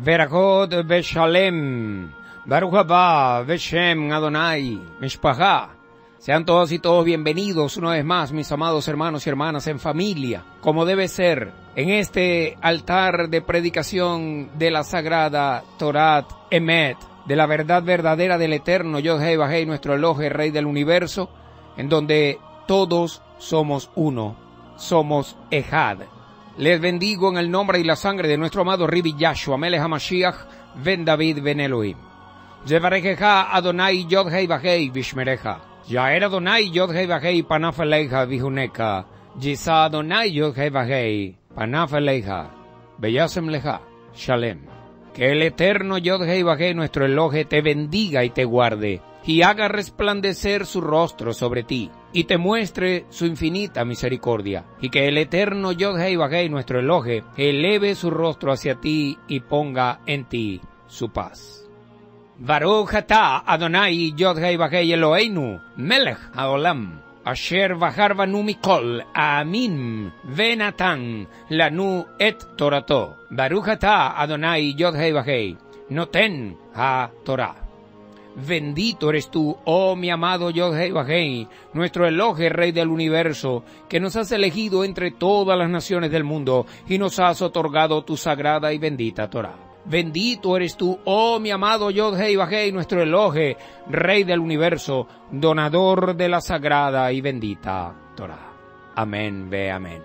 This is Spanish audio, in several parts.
Verachot Beshalem, Baruch haba Beshem Adonai, Mishpachá. Sean todos y todos bienvenidos una vez más, mis amados hermanos y hermanas, en familia, como debe ser, en este altar de predicación de la sagrada Torat Emet, de la verdad verdadera del eterno Yod-Heh Vah-Heh, nuestro Elohe, Rey del Universo, en donde todos somos uno, somos Ejad. Les bendigo en el nombre y la sangre de nuestro amado Ribi Yahshua, Melech HaMashiach, Ben David, Ben Elohim. Yevarechecha Adonai Yod-Heh Vah-Heh Vishmerecha. Yaer Adonai Yod-Heh Vah-Heh Panaf Elecha Vihuneka. Yisa Adonai Yod-Heh Vah-Heh Panaf Elecha Beyasem Lecha Shalem. Que el eterno Yod-Heh Vah-Heh, nuestro Elohe, te bendiga y te guarde, y haga resplandecer su rostro sobre ti, y te muestre su infinita misericordia, y que el eterno Yod-Heh Vah-Heh, nuestro Elohe, eleve su rostro hacia ti y ponga en ti su paz. Baruch atah Adonai Yod-Heh Vah-Heh Eloheinu, Melech haolam, asher bahar banu mikol amin venatan lanu et torato. Baruch atah Adonai Yod-Heh Vah-Heh, noten ha-Torah. Bendito eres tú, oh mi amado Yod-Heh Vah-Heh, nuestro Elohe, Rey del Universo, que nos has elegido entre todas las naciones del mundo y nos has otorgado tu sagrada y bendita Torah. Bendito eres tú, oh mi amado Yod-Heh Vah-Heh, nuestro Elohe, Rey del Universo, donador de la sagrada y bendita Torah. Amén, ve amén.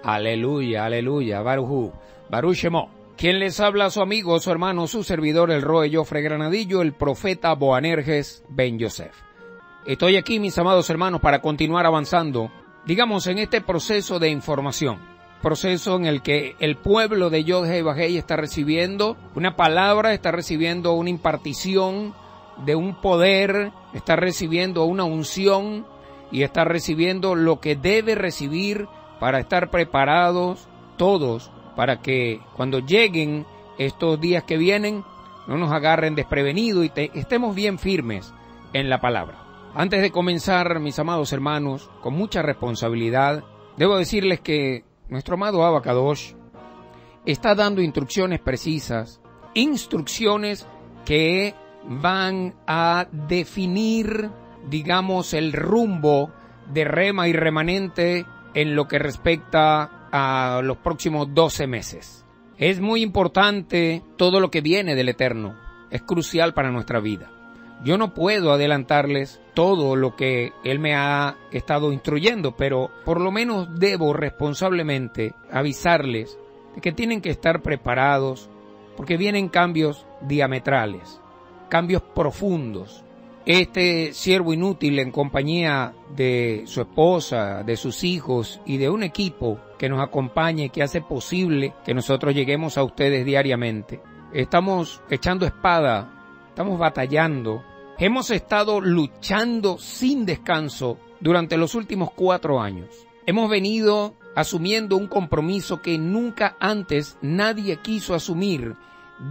Aleluya, aleluya, Barujú, Baruch Shemo. Quien les habla, su amigo, su hermano, su servidor, el Roe Jofre Granadillo, el profeta Boanerges Ben Yosef. Estoy aquí, mis amados hermanos, para continuar avanzando, digamos, en este proceso de información. Proceso en el que el pueblo de Yod-Heh Vah-Heh está recibiendo una palabra, está recibiendo una impartición de un poder, está recibiendo una unción y está recibiendo lo que debe recibir para estar preparados todos, para que cuando lleguen estos días que vienen no nos agarren desprevenidos y estemos bien firmes en la palabra. Antes de comenzar, mis amados hermanos, con mucha responsabilidad, debo decirles que nuestro amado Abba Kadosh está dando instrucciones precisas, instrucciones que van a definir, digamos, el rumbo de Rema y Remanente en lo que respecta a los próximos 12 meses. Es muy importante todo lo que viene del Eterno, es crucial para nuestra vida. Yo no puedo adelantarles todo lo que Él me ha estado instruyendo, pero por lo menos debo responsablemente avisarles de que tienen que estar preparados porque vienen cambios diametrales, cambios profundos. Este siervo inútil, en compañía de su esposa, de sus hijos y de un equipo que nos acompañe, que hace posible que nosotros lleguemos a ustedes diariamente, estamos echando espada, estamos batallando, hemos estado luchando sin descanso durante los últimos 4 años. Hemos venido asumiendo un compromiso que nunca antes nadie quiso asumir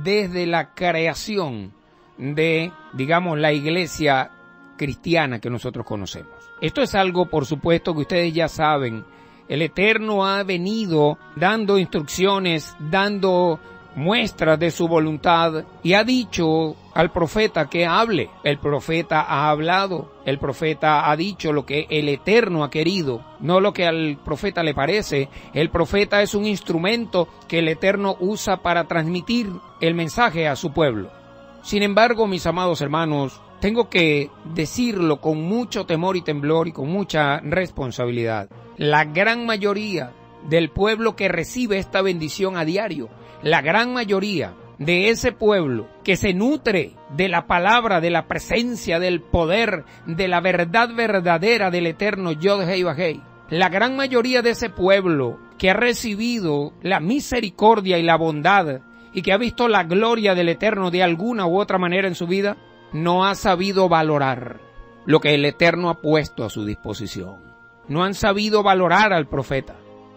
desde la creación de, digamos, la iglesia cristiana que nosotros conocemos. Esto es algo, por supuesto, que ustedes ya saben. El Eterno ha venido dando instrucciones, dando muestras de su voluntad y ha dicho al profeta que hable. El profeta ha hablado, el profeta ha dicho lo que el Eterno ha querido, no lo que al profeta le parece. El profeta es un instrumento que el Eterno usa para transmitir el mensaje a su pueblo. Sin embargo, mis amados hermanos, tengo que decirlo con mucho temor y temblor y con mucha responsabilidad. La gran mayoría del pueblo que recibe esta bendición a diario, la gran mayoría de ese pueblo que se nutre de la palabra, de la presencia, del poder, de la verdad verdadera del eterno Yod-Heh Vah-Heh, la gran mayoría de ese pueblo que ha recibido la misericordia y la bondad y que ha visto la gloria del Eterno de alguna u otra manera en su vida, no ha sabido valorar lo que el Eterno ha puesto a su disposición. No han sabido valorar al profeta.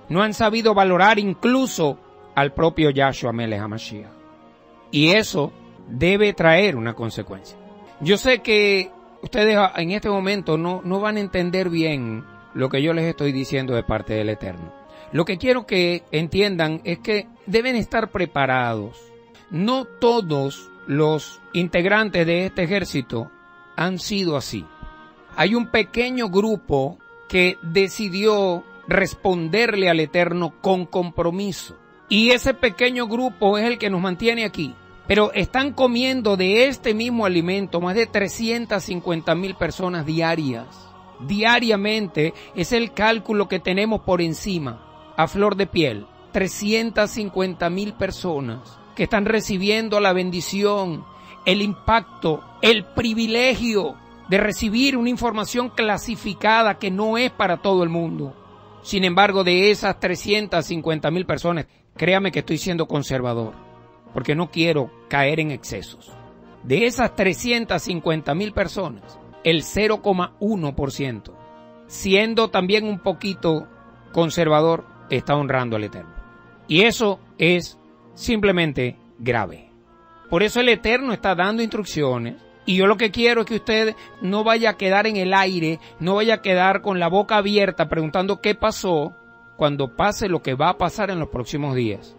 No han sabido valorar incluso al propio Yahshua Melech HaMashiach. Y eso debe traer una consecuencia. Yo sé que ustedes en este momento no van a entender bien lo que yo les estoy diciendo de parte del Eterno. Lo que quiero que entiendan es que deben estar preparados. no todos los integrantes de este ejército han sido así. Hay un pequeño grupo que decidió responderle al Eterno con compromiso. Y ese pequeño grupo es el que nos mantiene aquí. Pero están comiendo de este mismo alimento más de 350,000 personas diarias. Diariamente es el cálculo que tenemos por encima, a flor de piel. 350,000 personas que están recibiendo la bendición, el impacto, el privilegio de recibir una información clasificada que no es para todo el mundo. Sin embargo, de esas 350,000 personas, créame que estoy siendo conservador, porque no quiero caer en excesos. De esas 350,000 personas, el 0,1%, siendo también un poquito conservador, está honrando al Eterno. Y eso es simplemente grave. Por eso el Eterno está dando instrucciones. Y yo lo que quiero es que usted no vaya a quedar en el aire, no vaya a quedar con la boca abierta preguntando qué pasó cuando pase lo que va a pasar en los próximos días.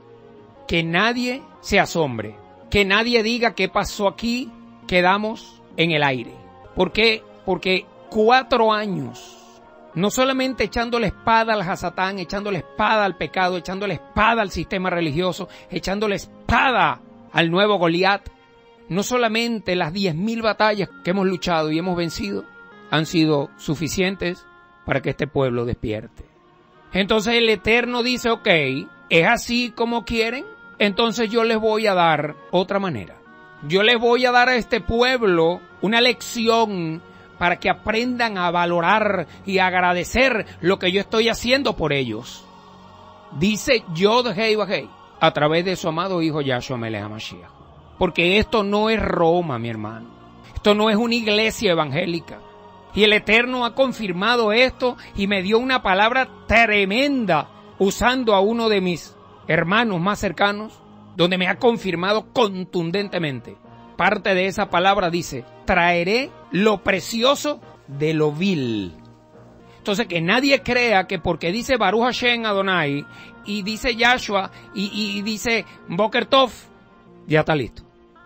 Que nadie se asombre, que nadie diga qué pasó aquí, quedamos en el aire. ¿Por qué? Porque 4 años, no solamente echando la espada al Hasatán, echando la espada al pecado, echando la espada al sistema religioso, echando la espada al nuevo Goliat, no solamente las 10,000 batallas que hemos luchado y hemos vencido han sido suficientes para que este pueblo despierte. Entonces el Eterno dice, ok, ¿es así como quieren? Entonces yo les voy a dar otra manera. Yo les voy a dar a este pueblo una lección para que aprendan a valorar y agradecer lo que yo estoy haciendo por ellos. Dice Yod-Hei Vah-Hei a través de su amado hijo Yahshua Melech HaMashiach. Porque esto no es Roma, mi hermano. Esto no es una iglesia evangélica. Y el Eterno ha confirmado esto y me dio una palabra tremenda usando a uno de mis hermanos más cercanos, donde me ha confirmado contundentemente. Parte de esa palabra dice, traeré lo precioso de lo vil. Entonces que nadie crea que porque dice Baruch Hashem Adonai y dice Yahshua y dice Boker Tov, ya está listo.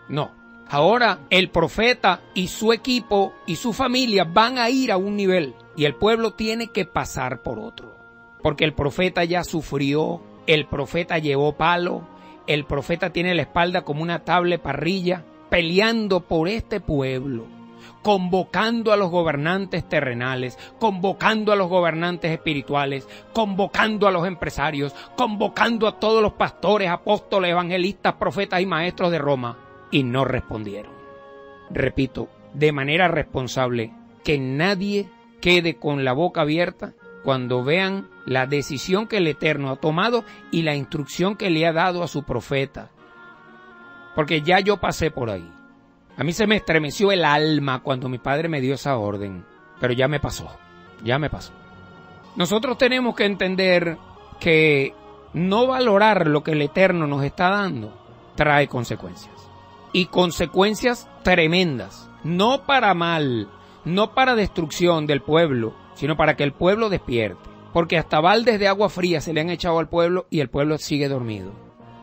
No. Ahora el profeta y su equipo y su familia van a ir a un nivel y el pueblo tiene que pasar por otro. Porque el profeta ya sufrió, el profeta llevó palo, el profeta tiene la espalda como una tabla de parrilla, peleando por este pueblo, convocando a los gobernantes terrenales, convocando a los gobernantes espirituales, convocando a los empresarios, convocando a todos los pastores, apóstoles, evangelistas, profetas y maestros de Roma. Y no respondieron. Repito, de manera responsable, que nadie quede con la boca abierta cuando vean la decisión que el Eterno ha tomado y la instrucción que le ha dado a su profeta. Porque ya yo pasé por ahí. A mí se me estremeció el alma cuando mi padre me dio esa orden, pero ya me pasó. Nosotros tenemos que entender que no valorar lo que el Eterno nos está dando trae consecuencias. Y consecuencias tremendas, no para mal, no para destrucción del pueblo, sino para que el pueblo despierte. Porque hasta baldes de agua fría se le han echado al pueblo y el pueblo sigue dormido.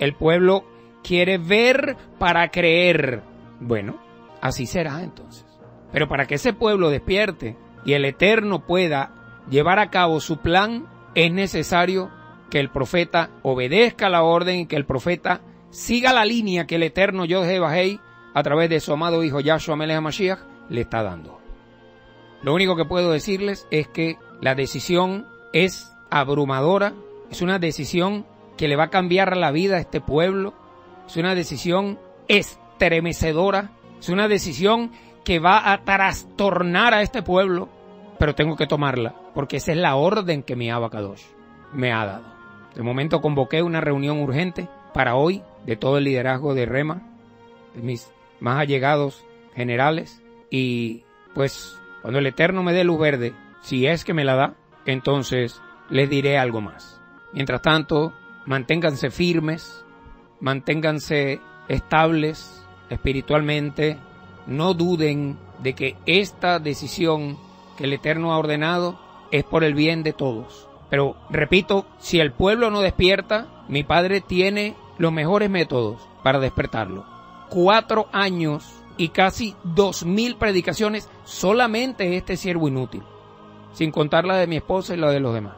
El pueblo quiere ver para creer. Bueno, así será entonces. Pero para que ese pueblo despierte y el Eterno pueda llevar a cabo su plan, es necesario que el profeta obedezca la orden y que el profeta siga la línea que el Eterno Yod-Hei Vah-Hei a través de su amado hijo Yahshua Melech HaMashiach le está dando. Lo único que puedo decirles es que la decisión es abrumadora, es una decisión que le va a cambiar la vida a este pueblo, es una decisión estremecedora, es una decisión que va a trastornar a este pueblo, pero tengo que tomarla, porque esa es la orden que mi Abba Kadosh me ha dado. De momento convoqué una reunión urgente para hoy de todo el liderazgo de Rema, de mis más allegados generales, y pues cuando el Eterno me dé luz verde, si es que me la da, entonces les diré algo más. Mientras tanto, manténganse firmes, manténganse estables espiritualmente, no duden de que esta decisión que el Eterno ha ordenado es por el bien de todos. Pero, repito, si el pueblo no despierta, mi padre tiene los mejores métodos para despertarlo. 4 años y casi 2000 predicaciones solamente este siervo inútil, sin contar la de mi esposa y la de los demás.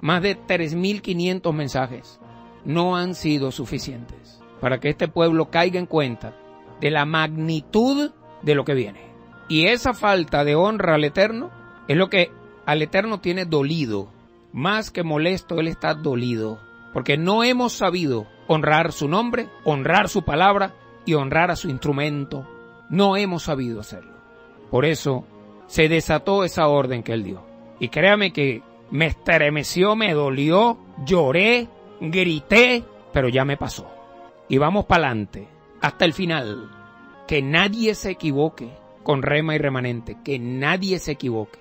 Más de 3500 mensajes no han sido suficientes para que este pueblo caiga en cuenta de la magnitud de lo que viene. Y esa falta de honra al Eterno es lo que al Eterno tiene dolido. Más que molesto, Él está dolido, porque no hemos sabido honrar su nombre, honrar su palabra y honrar a su instrumento. No hemos sabido hacerlo. Por eso se desató esa orden que Él dio. Y créame que me estremeció, me dolió, lloré, grité, pero ya me pasó. Y vamos para adelante, hasta el final. Que nadie se equivoque con rema y remanente, que nadie se equivoque.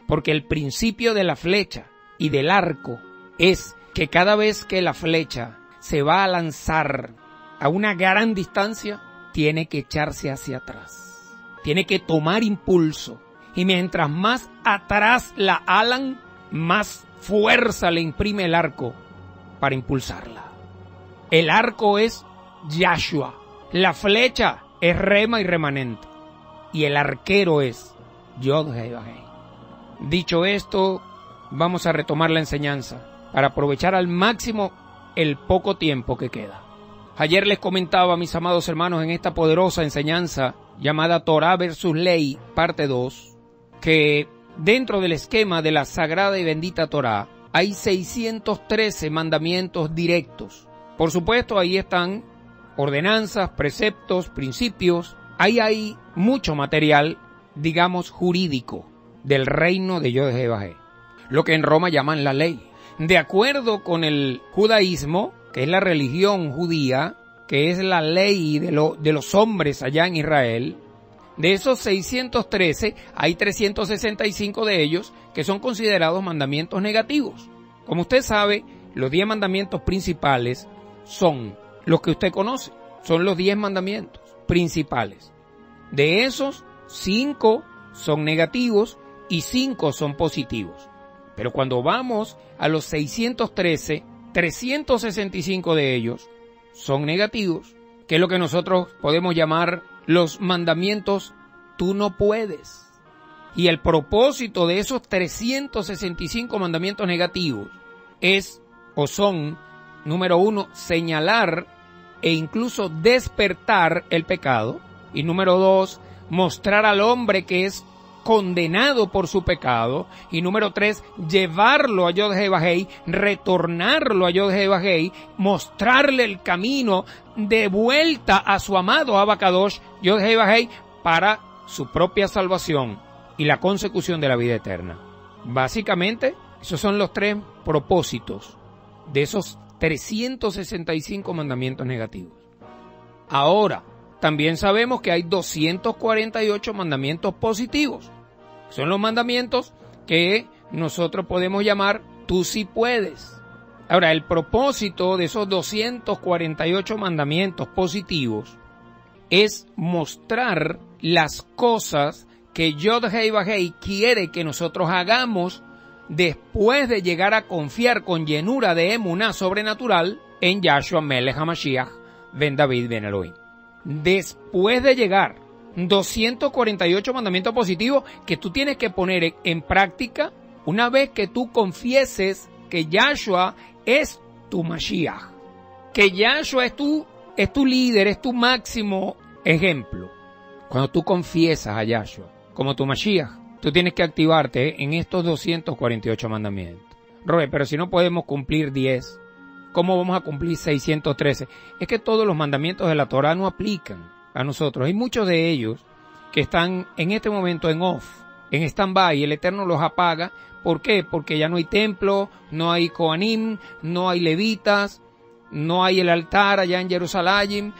Porque el principio de la flecha y del arco es que cada vez que la flecha se va a lanzar a una gran distancia, tiene que echarse hacia atrás. Tiene que tomar impulso. Y mientras más atrás la alan, más fuerza le imprime el arco para impulsarla. El arco es Yahshua. La flecha es rema y remanente. Y el arquero es Yod-Heh-Vah-Heh. Dicho esto, vamos a retomar la enseñanza para aprovechar al máximo el poco tiempo que queda. Ayer les comentaba, mis amados hermanos, en esta poderosa enseñanza llamada Torah versus Ley, parte 2, que dentro del esquema de la sagrada y bendita Torah hay 613 mandamientos directos. Por supuesto, ahí están ordenanzas, preceptos, principios. Ahí hay mucho material, digamos, jurídico del reino de Yod-Heh-Vah-Heh, lo que en Roma llaman la ley. De acuerdo con el judaísmo, que es la religión judía, que es la ley de los hombres allá en Israel, de esos 613, hay 365 de ellos que son considerados mandamientos negativos. Como usted sabe, los 10 mandamientos principales son los que usted conoce, son los 10 mandamientos principales. De esos, 5 son negativos y 5 son positivos. Pero cuando vamos a los 613, 365 de ellos son negativos, que es lo que nosotros podemos llamar los mandamientos tú no puedes. Y el propósito de esos 365 mandamientos negativos es o son, número 1, señalar e incluso despertar el pecado. Y número 2, mostrar al hombre que es condenado por su pecado. Y número 3, llevarlo a Yod-Heh-Vah-Heh, retornarlo a Yod-Heh-Vah-Heh, mostrarle el camino de vuelta a su amado Abacadosh, Yod-Heh-Vah-Heh, para su propia salvación y la consecución de la vida eterna. Básicamente, esos son los 3 propósitos de esos 365 mandamientos negativos. Ahora, también sabemos que hay 248 mandamientos positivos. Son los mandamientos que nosotros podemos llamar tú sí puedes. Ahora, el propósito de esos 248 mandamientos positivos es mostrar las cosas que Yod-Heh-Vah-Heh quiere que nosotros hagamos después de llegar a confiar con llenura de emuná sobrenatural en Yahshua Melech HaMashiach ben David ben Elohim. Después de llegar 248 mandamientos positivos que tú tienes que poner en práctica una vez que tú confieses que Yahshua es tu Mashiach, que Yahshua es tu líder, es tu máximo ejemplo. Cuando tú confiesas a Yahshua como tu Mashiach, tú tienes que activarte en estos 248 mandamientos. Roe, pero si no podemos cumplir 10, ¿cómo vamos a cumplir 613? Es que todos los mandamientos de la Torah no aplican a nosotros. Hay muchos de ellos que están en este momento en off, en stand-by. El Eterno los apaga. ¿Por qué? Porque ya no hay templo, no hay Kohanim, no hay levitas, no hay el altar allá en Jerusalén.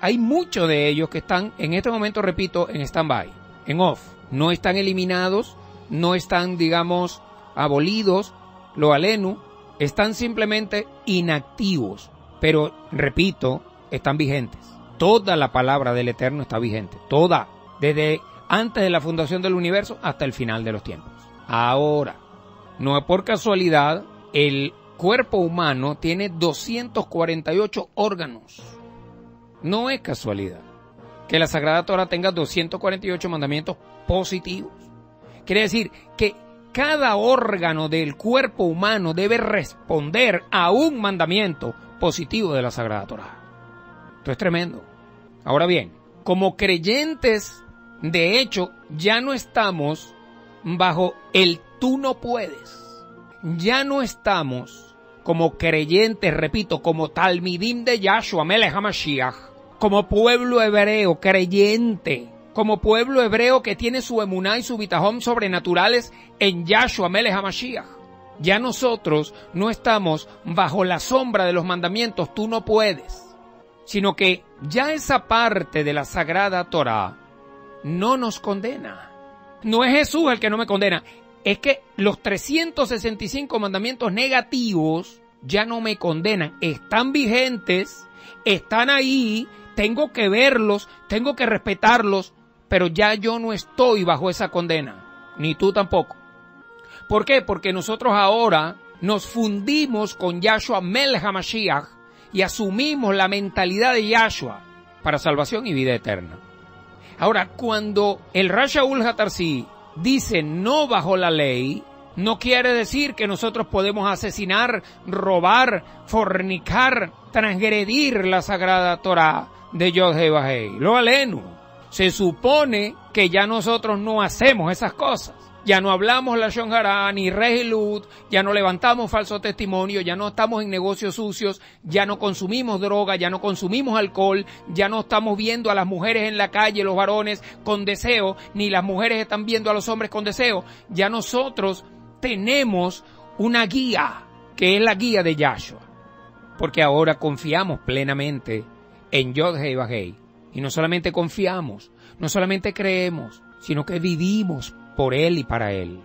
Hay muchos de ellos que están en este momento, repito, en stand-by, en off. No están eliminados, no están, digamos, abolidos, lo alenu. Están simplemente inactivos, pero, repito, están vigentes. Toda la palabra del Eterno está vigente, toda, desde antes de la fundación del universo hasta el final de los tiempos. Ahora, no es por casualidad el cuerpo humano tiene 248 órganos. No es casualidad que la Sagrada Torá tenga 248 mandamientos positivos. Quiere decir que cada órgano del cuerpo humano debe responder a un mandamiento positivo de la Sagrada Torá. Esto es tremendo. Ahora bien, como creyentes, de hecho, ya no estamos bajo el tú no puedes. Ya no estamos como creyentes, repito, como Talmidim de Yahshua Melech HaMashiach, como pueblo hebreo creyente, como pueblo hebreo que tiene su emuná y su bitajón sobrenaturales en Yahshua Melech HaMashiach. Ya nosotros no estamos bajo la sombra de los mandamientos tú no puedes, sino que ya esa parte de la Sagrada Torá no nos condena. No es Jesús el que no me condena, es que los 365 mandamientos negativos ya no me condenan, están vigentes, están ahí, tengo que verlos, tengo que respetarlos, pero ya yo no estoy bajo esa condena, ni tú tampoco. ¿Por qué? Porque nosotros ahora nos fundimos con Yahshua Melech HaMashiach y asumimos la mentalidad de Yahshua para salvación y vida eterna. Ahora, cuando el Rav Shaul HaTarsi dice no bajo la ley, no quiere decir que nosotros podemos asesinar, robar, fornicar, transgredir la Sagrada Torá de Yod-Heh-Vah-Heh. Lo aleno. Se supone que ya nosotros no hacemos esas cosas. Ya no hablamos lashon hará ni rehilut, ya no levantamos falso testimonio, ya no estamos en negocios sucios, ya no consumimos droga, ya no consumimos alcohol, ya no estamos viendo a las mujeres en la calle, los varones con deseo, ni las mujeres están viendo a los hombres con deseo. Ya nosotros tenemos una guía, que es la guía de Yahshua, porque ahora confiamos plenamente en Yod-Heh-Vah-Heh. Y no solamente confiamos, no solamente creemos, sino que vivimos por Él y para Él.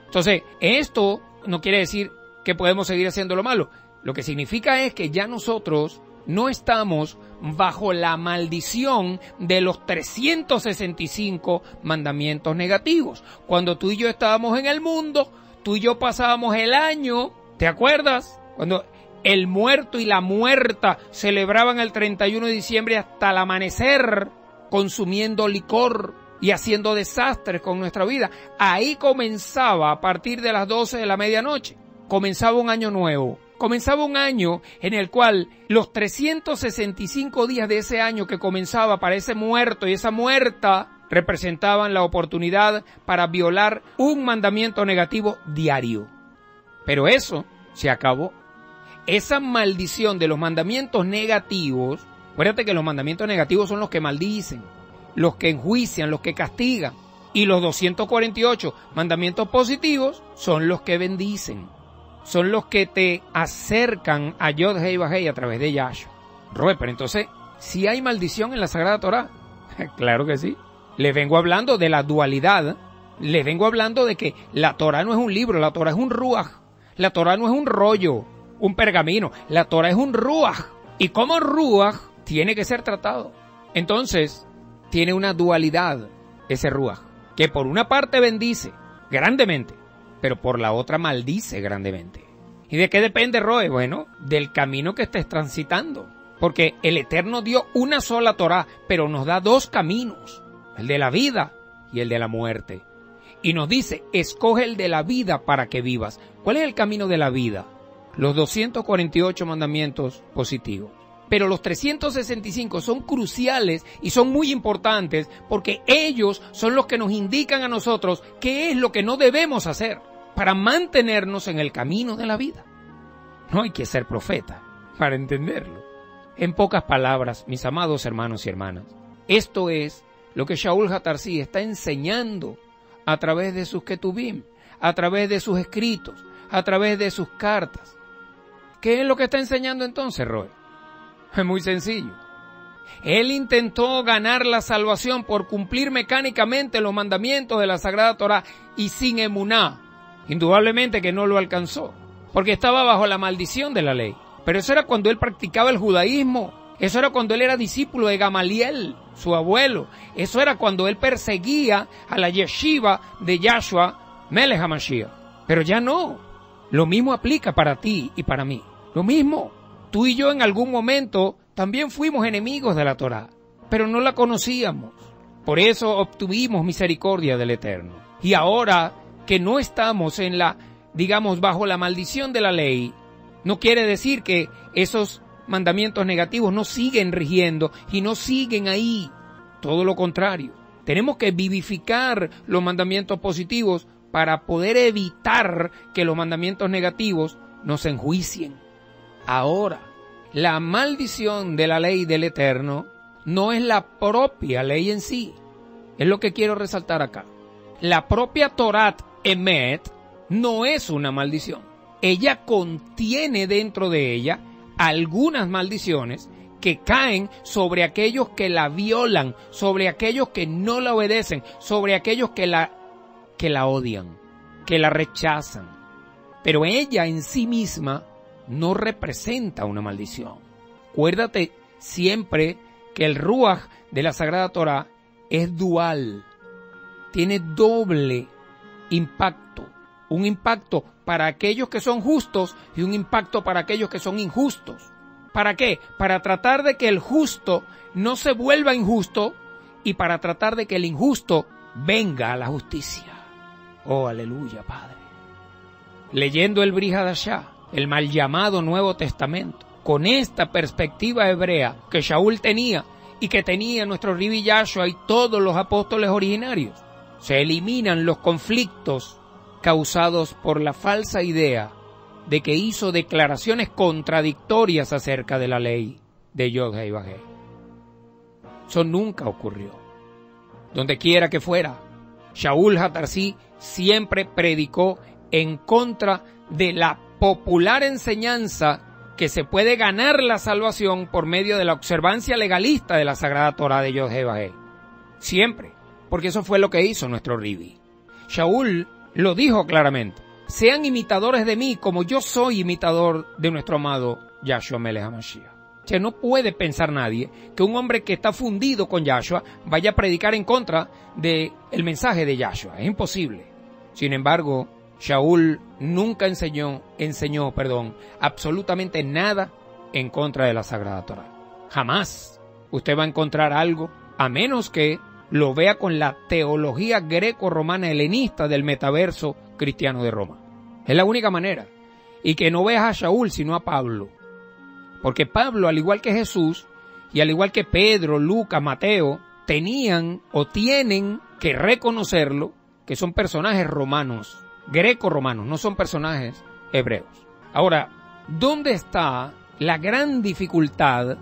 Entonces, esto no quiere decir que podemos seguir haciendo lo malo. Lo que significa es que ya nosotros no estamos bajo la maldición de los 365 mandamientos negativos. Cuando tú y yo estábamos en el mundo, tú y yo pasábamos el año, ¿te acuerdas? Cuando el muerto y la muerta celebraban el 31 de diciembre hasta el amanecer, consumiendo licor y haciendo desastres con nuestra vida. Ahí comenzaba, a partir de las 12 de la medianoche, comenzaba un año nuevo. Comenzaba un año en el cual los 365 días de ese año que comenzaba para ese muerto y esa muerta representaban la oportunidad para violar un mandamiento negativo diario. Pero eso se acabó. Esa maldición de los mandamientos negativos, acuérdate que los mandamientos negativos son los que maldicen, los que enjuician, los que castigan, y los 248 mandamientos positivos son los que bendicen, son los que te acercan a Yod-Heh-Vah-Heh a través de Yahshua. Robert, pero entonces, ¿sí hay maldición en la Sagrada Torá? Claro que sí. Les vengo hablando de la dualidad, les vengo hablando de que la Torá no es un libro, la Torá es un ruaj, la Torá no es un rollo, un pergamino, la Torá es un ruaj, y como ruaj tiene que ser tratado. Entonces, tiene una dualidad ese ruaj, que por una parte bendice grandemente, pero por la otra maldice grandemente. ¿Y de qué depende, Roe? Bueno, del camino que estés transitando, porque el Eterno dio una sola Torá, pero nos da dos caminos, el de la vida y el de la muerte. Y nos dice, escoge el de la vida para que vivas. ¿Cuál es el camino de la vida? Los 248 mandamientos positivos. Pero los 365 son cruciales y son muy importantes porque ellos son los que nos indican a nosotros qué es lo que no debemos hacer para mantenernos en el camino de la vida. No hay que ser profeta para entenderlo. En pocas palabras, mis amados hermanos y hermanas, esto es lo que Shaul HaTarsi está enseñando a través de sus ketubim, a través de sus escritos, a través de sus cartas. ¿Qué es lo que está enseñando entonces, Roy? Es muy sencillo. Él intentó ganar la salvación por cumplir mecánicamente los mandamientos de la Sagrada Torá y sin emuná. Indudablemente que no lo alcanzó, porque estaba bajo la maldición de la ley. Pero eso era cuando él practicaba el judaísmo. Eso era cuando él era discípulo de Gamaliel, su abuelo. Eso era cuando él perseguía a la yeshiva de Yahshua Melech HaMashiach. Pero ya no. Lo mismo aplica para ti y para mí. Lo mismo. Tú y yo en algún momento también fuimos enemigos de la Torá, pero no la conocíamos. Por eso obtuvimos misericordia del Eterno. Y ahora que no estamos bajo la maldición de la ley, no quiere decir que esos mandamientos negativos no siguen rigiendo y no siguen ahí. Todo lo contrario. Tenemos que vivificar los mandamientos positivos para poder evitar que los mandamientos negativos nos enjuicien. Ahora, la maldición de la ley del Eterno no es la propia ley en sí. Es lo que quiero resaltar acá. La propia Torat Emet no es una maldición. Ella contiene dentro de ella algunas maldiciones que caen sobre aquellos que la violan, sobre aquellos que no la obedecen, sobre aquellos que la odian, que la rechazan. Pero ella en sí misma no representa una maldición. Acuérdate siempre que el Ruaj de la Sagrada Torá es dual, tiene doble impacto. Un impacto para aquellos que son justos y un impacto para aquellos que son injustos. ¿Para qué? Para tratar de que el justo no se vuelva injusto y para tratar de que el injusto venga a la justicia. Oh, aleluya, Padre. Leyendo el Brit Hadashah, el mal llamado Nuevo Testamento, con esta perspectiva hebrea que Shaul tenía y que tenía nuestro Rabbi Yahshua y todos los apóstoles originarios, se eliminan los conflictos causados por la falsa idea de que hizo declaraciones contradictorias acerca de la ley de Yod-Heh Vah-Heh. Eso nunca ocurrió. Donde quiera que fuera, Shaul HaTarsi siempre predicó en contra de la popular enseñanza que se puede ganar la salvación por medio de la observancia legalista de la Sagrada Torá de Yod-Heh Vah-Heh. Siempre, porque eso fue lo que hizo nuestro Rabbi. Shaul lo dijo claramente: sean imitadores de mí como yo soy imitador de nuestro amado Yahshua Melech HaMashiach. O sea, no puede pensar nadie que un hombre que está fundido con Yahshua vaya a predicar en contra del mensaje de Yahshua. Es imposible. Sin embargo, Shaul nunca enseñó absolutamente nada en contra de la Sagrada Torá. Jamás usted va a encontrar algo, a menos que lo vea con la teología greco-romana helenista del metaverso cristiano de Roma. Es la única manera. Y que no veas a Shaul sino a Pablo. Porque Pablo, al igual que Jesús, y al igual que Pedro, Lucas, Mateo, tenían o tienen que reconocerlo, que son personajes romanos, greco-romanos, no son personajes hebreos. Ahora, ¿dónde está la gran dificultad,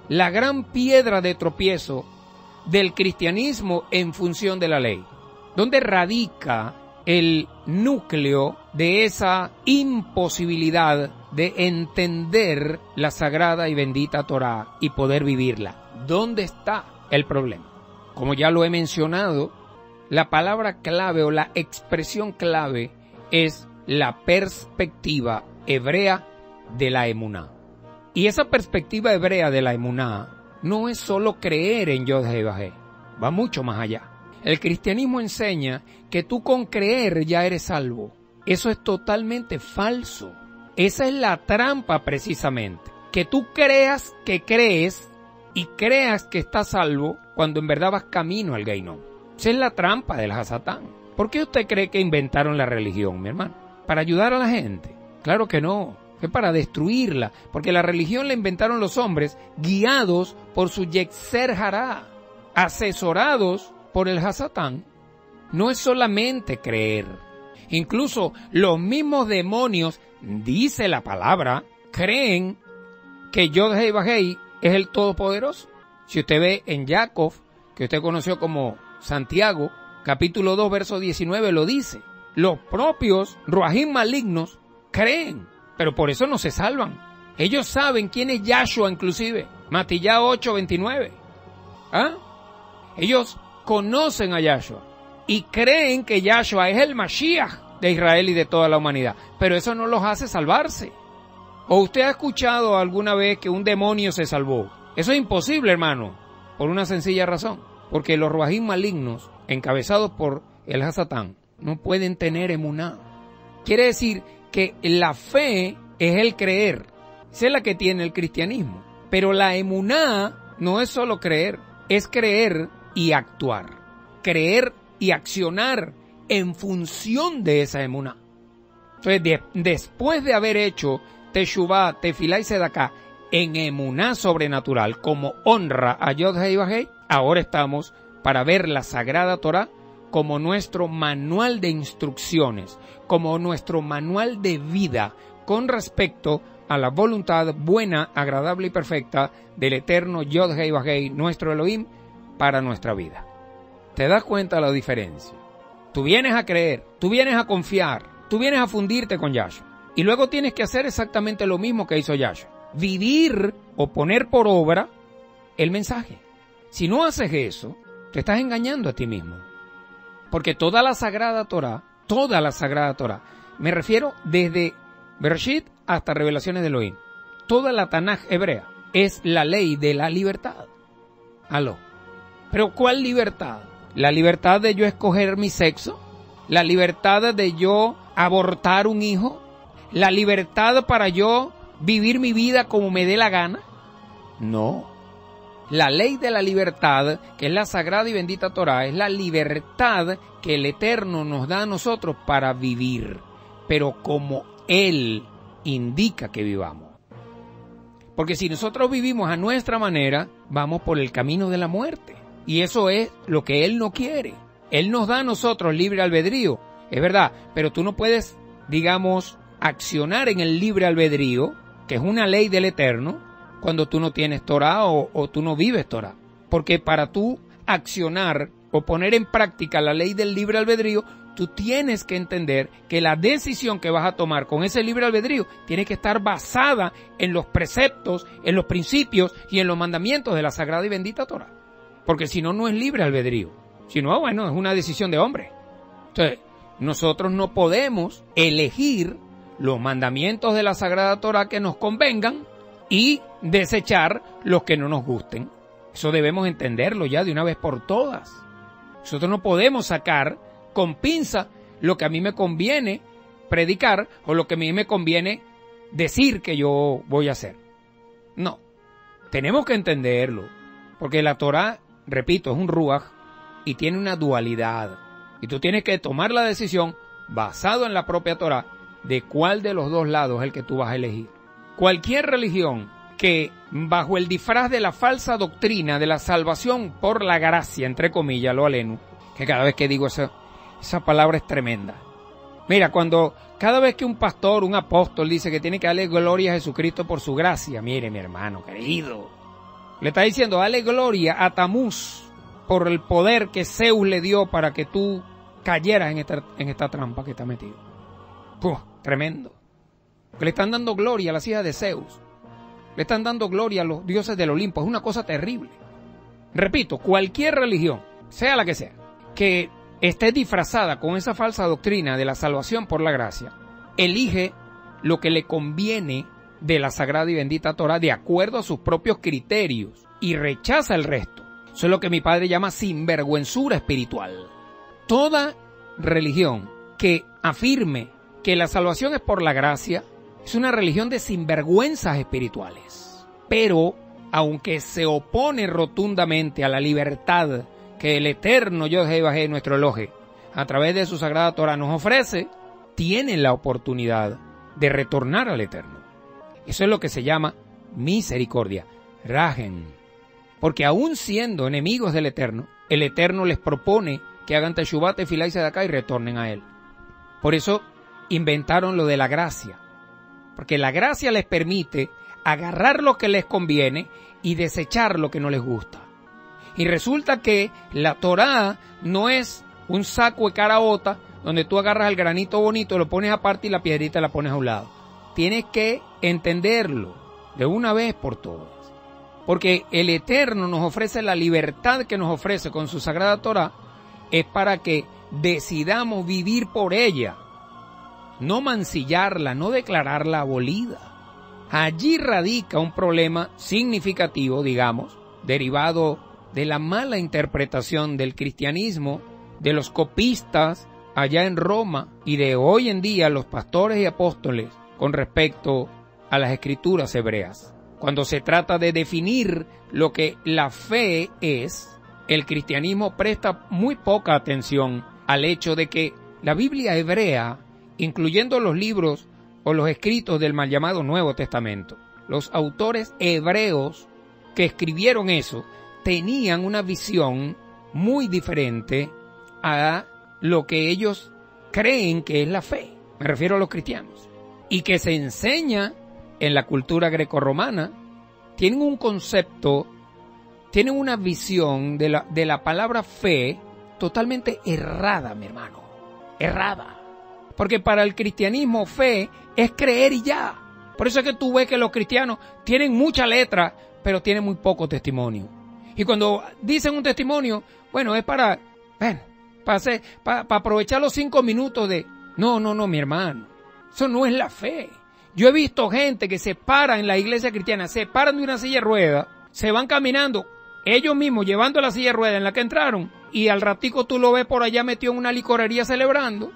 la gran piedra de tropiezo del cristianismo en función de la ley? ¿Dónde radica el núcleo de esa imposibilidad de entender la sagrada y bendita Torá y poder vivirla? ¿Dónde está el problema? Como ya lo he mencionado, la palabra clave o la expresión clave es la perspectiva hebrea de la emuná. Y esa perspectiva hebrea de la emuná no es solo creer en Yod-Heh Vah-Heh, va mucho más allá. El cristianismo enseña que tú con creer ya eres salvo. Eso es totalmente falso. Esa es la trampa precisamente. Que tú creas que crees y creas que estás salvo cuando en verdad vas camino al Geinón. Esa es la trampa del Hasatán. ¿Por qué usted cree que inventaron la religión, mi hermano? ¿Para ayudar a la gente? Claro que no. Fue para destruirla. Porque la religión la inventaron los hombres guiados por su Yetzer Hará, asesorados por el Hasatán. No es solamente creer. Incluso los mismos demonios, dice la palabra, creen que Yod-Heh Vah-Heh es el Todopoderoso. Si usted ve en Jacob, que usted conoció como Santiago, capítulo 2, verso 19, lo dice. Los propios ruajim malignos creen, pero por eso no se salvan. Ellos saben quién es Yahshua inclusive. Matillá 8, 29. Ellos conocen a Yahshua y creen que Yahshua es el Mashiach de Israel y de toda la humanidad, pero eso no los hace salvarse. ¿O usted ha escuchado alguna vez que un demonio se salvó? Eso es imposible, hermano, por una sencilla razón, porque los ruajim malignos, encabezados por el Hasatán, no pueden tener emuná. Quiere decir que la fe es el creer. Esa es la que tiene el cristianismo. Pero la emuná no es solo creer, es creer y actuar. Creer y accionar en función de esa emuná. Entonces, después de haber hecho Teshuvá, Tefilá y Sedaká en emuná sobrenatural, como honra a Yod-Heh Vah-Heh, ahora estamos para ver la Sagrada Torá como nuestro manual de instrucciones, como nuestro manual de vida con respecto a la voluntad buena, agradable y perfecta del eterno Yod-Heh Vah-Heh, nuestro Elohim, para nuestra vida. ¿Te das cuenta de la diferencia? Tú vienes a creer, tú vienes a confiar, tú vienes a fundirte con Yahshua. Y luego tienes que hacer exactamente lo mismo que hizo Yahshua. Vivir o poner por obra el mensaje. Si no haces eso, te estás engañando a ti mismo. Porque toda la Sagrada Torá, me refiero desde Bereshit hasta Revelaciones de Elohim, toda la Tanaj hebrea es la ley de la libertad. Aló. ¿Pero cuál libertad? ¿La libertad de yo escoger mi sexo? ¿La libertad de yo abortar un hijo? ¿La libertad para yo vivir mi vida como me dé la gana? No. La ley de la libertad, que es la sagrada y bendita Torá, es la libertad que el Eterno nos da a nosotros para vivir, pero como Él indica que vivamos. Porque si nosotros vivimos a nuestra manera, vamos por el camino de la muerte. Y eso es lo que Él no quiere. Él nos da a nosotros libre albedrío, es verdad, pero tú no puedes, digamos, accionar en el libre albedrío, que es una ley del Eterno, cuando tú no tienes Torah o tú no vives Torah. Porque para tú accionar o poner en práctica la ley del libre albedrío, tú tienes que entender que la decisión que vas a tomar con ese libre albedrío tiene que estar basada en los preceptos, en los principios y en los mandamientos de la sagrada y bendita Torah. Porque si no, no es libre albedrío. Si no, bueno, es una decisión de hombre. Entonces, nosotros no podemos elegir los mandamientos de la sagrada Torah que nos convengan y desechar los que no nos gusten. Eso debemos entenderlo ya de una vez por todas. Nosotros no podemos sacar con pinza lo que a mí me conviene predicar o lo que a mí me conviene decir que yo voy a hacer. No, tenemos que entenderlo, porque la Torah, repito, es un ruaj y tiene una dualidad. Y tú tienes que tomar la decisión basado en la propia Torah de cuál de los dos lados es el que tú vas a elegir. Cualquier religión que bajo el disfraz de la falsa doctrina de la salvación por la gracia, entre comillas, lo alenu, que cada vez que digo esa palabra es tremenda. Mira, cada vez que un pastor, un apóstol dice que tiene que darle gloria a Jesucristo por su gracia, mire mi hermano querido, le está diciendo dale gloria a Tamuz por el poder que Zeus le dio para que tú cayeras en esta trampa que está metido. Tremendo. Que le están dando gloria a las hijas de Zeus. Le están dando gloria a los dioses del Olimpo. Es una cosa terrible. Repito, cualquier religión, sea la que sea, que esté disfrazada con esa falsa doctrina de la salvación por la gracia, elige lo que le conviene de la sagrada y bendita Torah de acuerdo a sus propios criterios y rechaza el resto. Eso es lo que mi padre llama sinvergüenzura espiritual. Toda religión que afirme que la salvación es por la gracia es una religión de sinvergüenzas espirituales. Pero, aunque se opone rotundamente a la libertad que el eterno Yod-Heh Vah-Heh, nuestro Elohe, a través de su sagrada Torah nos ofrece, tienen la oportunidad de retornar al Eterno. Eso es lo que se llama misericordia, Rajen. Porque aún siendo enemigos del Eterno, el Eterno les propone que hagan Teshuvá, Tefilá y Sedaká y retornen a Él. Por eso inventaron lo de la gracia. Porque la gracia les permite agarrar lo que les conviene y desechar lo que no les gusta. Y resulta que la Torá no es un saco de caraota donde tú agarras el granito bonito, lo pones aparte y la piedrita la pones a un lado. Tienes que entenderlo de una vez por todas. Porque el Eterno nos ofrece la libertad que nos ofrece con su sagrada Torá, es para que decidamos vivir por ella, no mancillarla, no declararla abolida. Allí radica un problema significativo, digamos, derivado de la mala interpretación del cristianismo, de los copistas, allá en Roma y de hoy en día los pastores y apóstoles con respecto a las escrituras hebreas. Cuando se trata de definir lo que la fe es, el cristianismo presta muy poca atención al hecho de que la Biblia hebrea, incluyendo los libros o los escritos del mal llamado Nuevo Testamento, los autores hebreos que escribieron eso tenían una visión muy diferente a lo que ellos creen que es la fe. Me refiero a los cristianos. Y que se enseña en la cultura grecorromana. Tienen un concepto, tienen una visión de la palabra fe totalmente errada, mi hermano. Errada. Porque para el cristianismo fe es creer y ya. Por eso es que tú ves que los cristianos tienen mucha letra, pero tienen muy poco testimonio. Y cuando dicen un testimonio, bueno, es para aprovechar los 5 minutos de... No, mi hermano. Eso no es la fe. Yo he visto gente que se para en la iglesia cristiana, se paran de una silla de ruedas, se van caminando, ellos mismos llevando la silla de ruedas en la que entraron, y al ratico tú lo ves por allá metido en una licorería celebrando.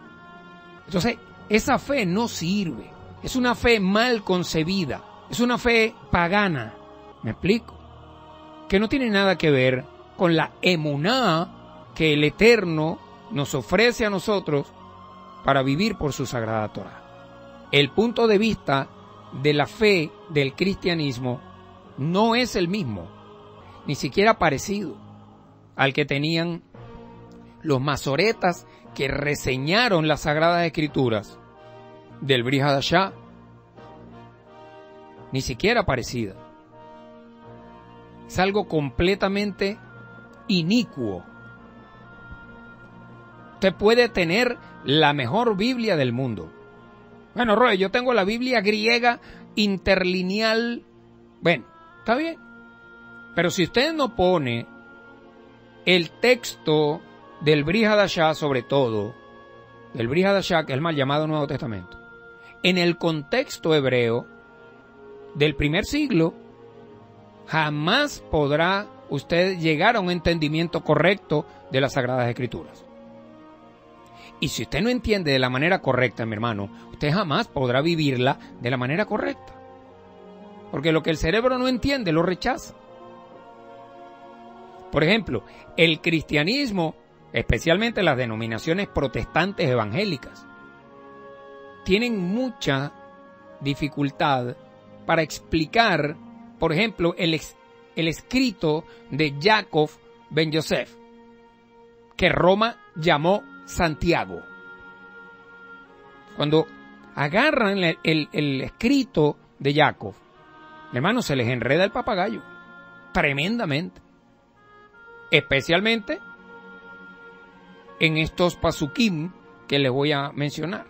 Entonces, esa fe no sirve. Es una fe mal concebida. Es una fe pagana. ¿Me explico? Que no tiene nada que ver con la emuná que el Eterno nos ofrece a nosotros para vivir por su sagrada Torá. El punto de vista de la fe del cristianismo no es el mismo, ni siquiera parecido al que tenían los masoretas que reseñaron las Sagradas Escrituras del Brit Hadashah. Ni siquiera parecida. Es algo completamente inicuo. Usted puede tener la mejor Biblia del mundo. Bueno, Roy, yo tengo la Biblia griega interlineal. Bueno, está bien. Pero si usted no pone el texto del Brit Hadashah, sobre todo, del Brit Hadashah, que es el mal llamado Nuevo Testamento, en el contexto hebreo del primer siglo, jamás podrá usted llegar a un entendimiento correcto de las Sagradas Escrituras. Y si usted no entiende de la manera correcta, mi hermano, usted jamás podrá vivirla de la manera correcta. Porque lo que el cerebro no entiende, lo rechaza. Por ejemplo, el cristianismo, especialmente las denominaciones protestantes evangélicas, tienen mucha dificultad para explicar, por ejemplo, el escrito de Jacob ben Yosef, que Roma llamó Santiago. Cuando agarran el escrito de Jacob, hermano, se les enreda el papagayo tremendamente, especialmente en estos pasukim que les voy a mencionar.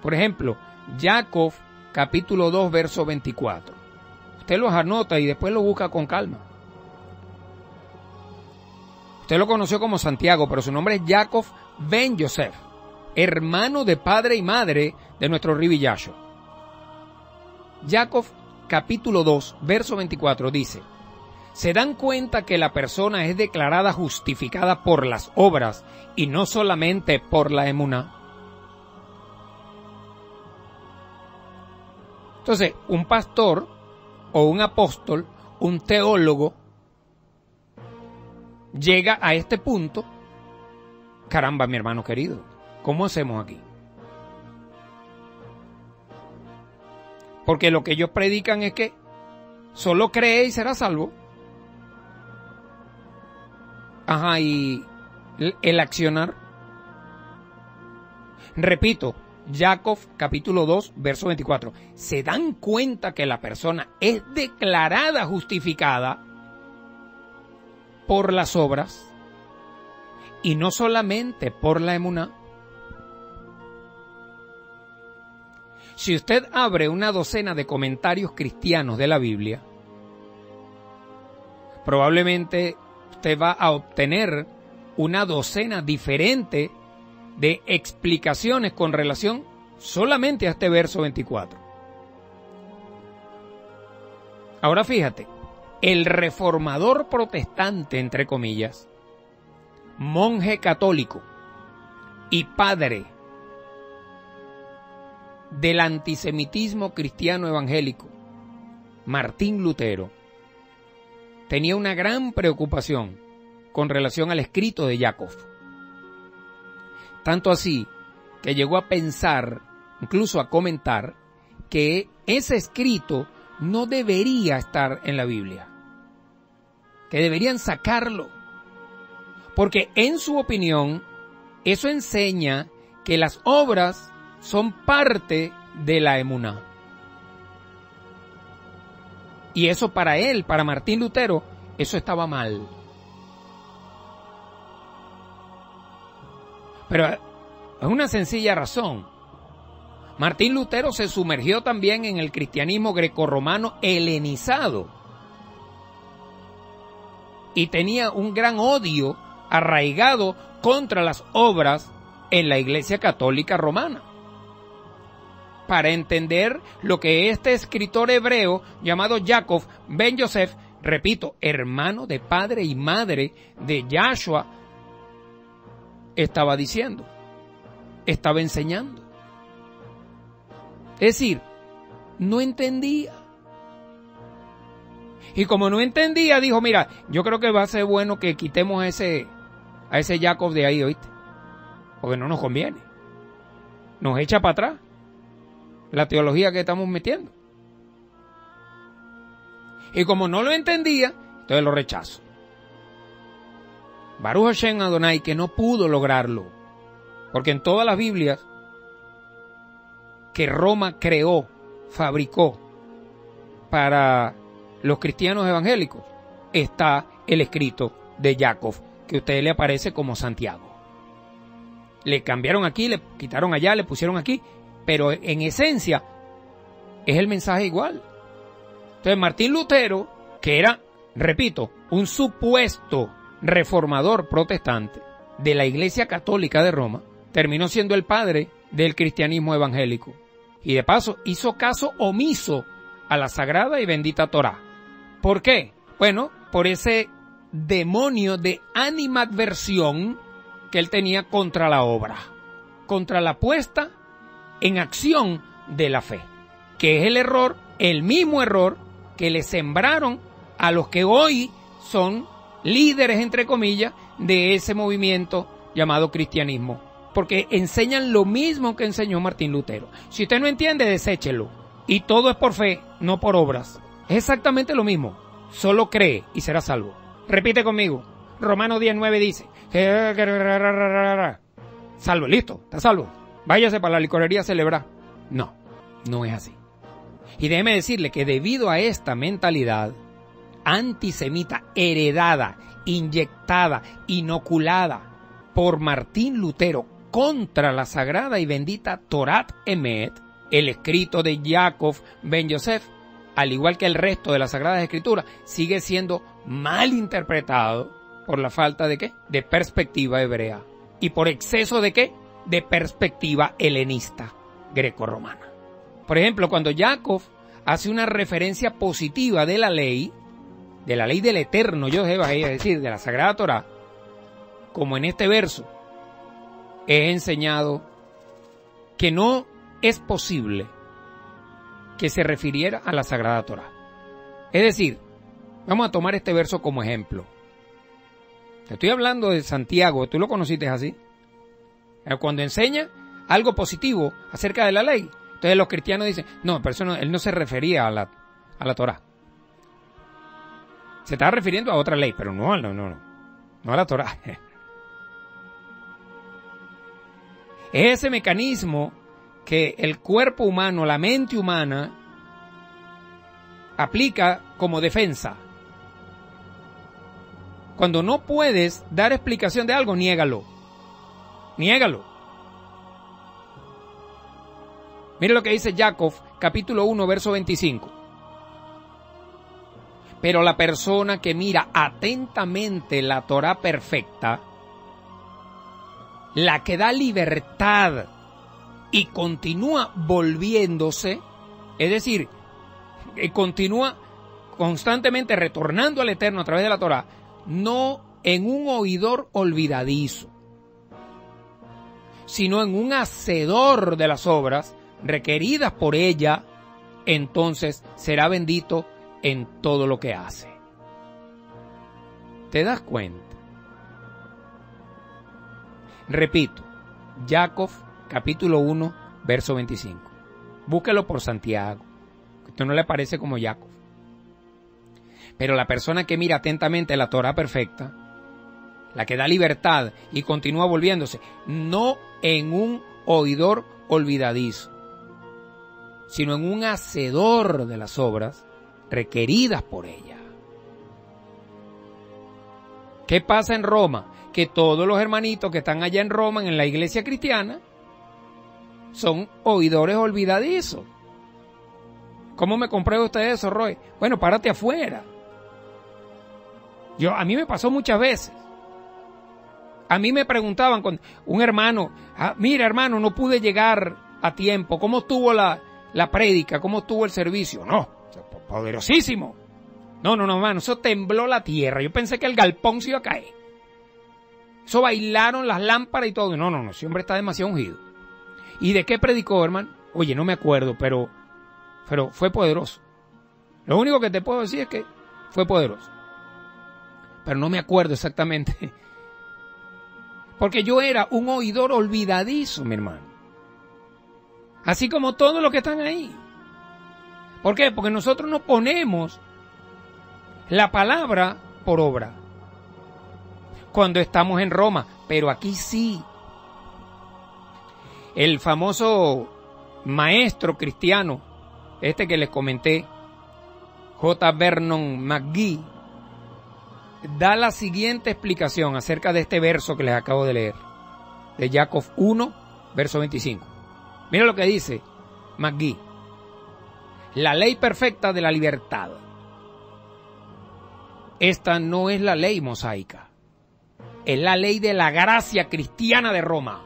Por ejemplo, Jacob capítulo 2 verso 24. Usted los anota y después lo busca con calma. Usted lo conoció como Santiago, pero su nombre es Jacob ben Yosef, hermano de padre y madre de nuestro Rabbi Yashua. Jacob capítulo 2 verso 24 dice: ¿se dan cuenta que la persona es declarada justificada por las obras y no solamente por la emuná? Entonces, un pastor o un apóstol, un teólogo, llega a este punto. Caramba, mi hermano querido, ¿cómo hacemos aquí? Porque lo que ellos predican es que solo cree y será salvo. Ajá, y el accionar. Repito, Jacob capítulo 2, verso 24. ¿Se dan cuenta que la persona es declarada justificada por las obras y no solamente por la emuná? Si usted abre una docena de comentarios cristianos de la Biblia, probablemente usted va a obtener una docena diferente de explicaciones con relación solamente a este verso 24. Ahora fíjate, el reformador protestante, entre comillas, monje católico, y padre del antisemitismo cristiano evangélico, Martín Lutero, tenía una gran preocupación con relación al escrito de Jacob. Tanto así que llegó a pensar, incluso a comentar, que ese escrito no debería estar en la Biblia, que deberían sacarlo, porque en su opinión eso enseña que las obras son parte de la emuná. Y eso para él, para Martín Lutero, eso estaba mal. Pero es una sencilla razón. Martín Lutero se sumergió también en el cristianismo grecorromano helenizado y tenía un gran odio arraigado contra las obras en la Iglesia Católica Romana. Para entender lo que este escritor hebreo llamado Jacob ben Yosef, repito, hermano de padre y madre de Yahshua, estaba diciendo, estaba enseñando. Es decir, no entendía. Y como no entendía, dijo, mira, yo creo que va a ser bueno que quitemos a ese Jacob de ahí, ¿oíste? Porque no nos conviene. Nos echa para atrás la teología que estamos metiendo. Y como no lo entendía, entonces lo rechazo. Baruch Hashem Adonai, que no pudo lograrlo, porque en todas las Biblias que Roma creó, fabricó para los cristianos evangélicos, está el escrito de Jacob, que a usted le aparece como Santiago. Le cambiaron aquí, le quitaron allá, le pusieron aquí, pero en esencia es el mensaje igual. Entonces Martín Lutero, que era, repito, un supuesto reformador protestante de la Iglesia Católica de Roma, terminó siendo el padre del cristianismo evangélico. Y de paso hizo caso omiso a la sagrada y bendita Torá. ¿Por qué? Bueno, por ese demonio de animadversión que él tenía contra la obra, contra la puesta en acción de la fe, que es el error, el mismo error que le sembraron a los que hoy son líderes, entre comillas, de ese movimiento llamado cristianismo, porque enseñan lo mismo que enseñó Martín Lutero. Si usted no entiende, deséchelo. Y todo es por fe, no por obras. Es exactamente lo mismo. Solo cree y será salvo. Repite conmigo. Romanos 10:9 dice, salvo, listo, está salvo. Váyase para la licorería a celebrar. No, no es así. Y déjeme decirle que debido a esta mentalidad antisemita heredada, inyectada, inoculada por Martín Lutero contra la sagrada y bendita Torat Emet, el escrito de Jacob ben Yosef, al igual que el resto de las Sagradas Escrituras, sigue siendo mal interpretado por la falta de ¿qué? De perspectiva hebrea. ¿Y por exceso de qué? De perspectiva helenista, grecorromana. Por ejemplo, cuando Jacob hace una referencia positiva de la ley del eterno Jehová, es decir, de la Sagrada Torá, como en este verso, he enseñado que no es posible que se refiriera a la Sagrada Torá. Es decir, vamos a tomar este verso como ejemplo. Te estoy hablando de Santiago, tú lo conociste así. Cuando enseña algo positivo acerca de la ley, entonces los cristianos dicen, no, pero eso no, él no se refería a la Torá. Se estaba refiriendo a otra ley, pero no a la Torá. Es ese mecanismo que el cuerpo humano, la mente humana, aplica como defensa. Cuando no puedes dar explicación de algo, niégalo. Niégalo. Mire lo que dice Jacob, capítulo 1, verso 25. Pero la persona que mira atentamente la Torá perfecta, la que da libertad y continúa volviéndose, es decir, continúa constantemente retornando al Eterno a través de la Torá, no en un oidor olvidadizo, sino en un hacedor de las obras requeridas por ella, entonces será bendito en todo lo que hace. ¿Te das cuenta? Repito, Jacob, capítulo 1, verso 25. Búsquelo por Santiago, que a usted no le parece como Jacob. Pero la persona que mira atentamente la Torá perfecta, la que da libertad y continúa volviéndose, no en un oidor olvidadizo, sino en un hacedor de las obras requeridas por ella. ¿Qué pasa en Roma? Que todos los hermanitos que están allá en Roma, en la iglesia cristiana, son oidores olvidadizos. ¿Cómo me comprueba usted eso, Roy? Bueno, párate afuera. A mí me pasó muchas veces. A mí me preguntaban con un hermano, mira hermano, no pude llegar a tiempo. ¿Cómo estuvo la prédica? ¿Cómo estuvo el servicio? No, poderosísimo. No, hermano, eso tembló la tierra. Yo pensé que el galpón se iba a caer. Eso bailaron las lámparas y todo. No, ese hombre está demasiado ungido. ¿Y de qué predicó, hermano? Oye, no me acuerdo, pero fue poderoso. Lo único que te puedo decir es que fue poderoso. Pero no me acuerdo exactamente. Porque yo era un oidor olvidadizo, mi hermano. Así como todos los que están ahí. ¿Por qué? Porque nosotros no ponemos la palabra por obra cuando estamos en Roma, pero aquí sí. El famoso maestro cristiano, que les comenté, J. Vernon McGee, da la siguiente explicación acerca de este verso que les acabo de leer, de Jacob 1, verso 25. Mira lo que dice McGee. La ley perfecta de la libertad. Esta no es la ley mosaica, es la ley de la gracia cristiana de Roma.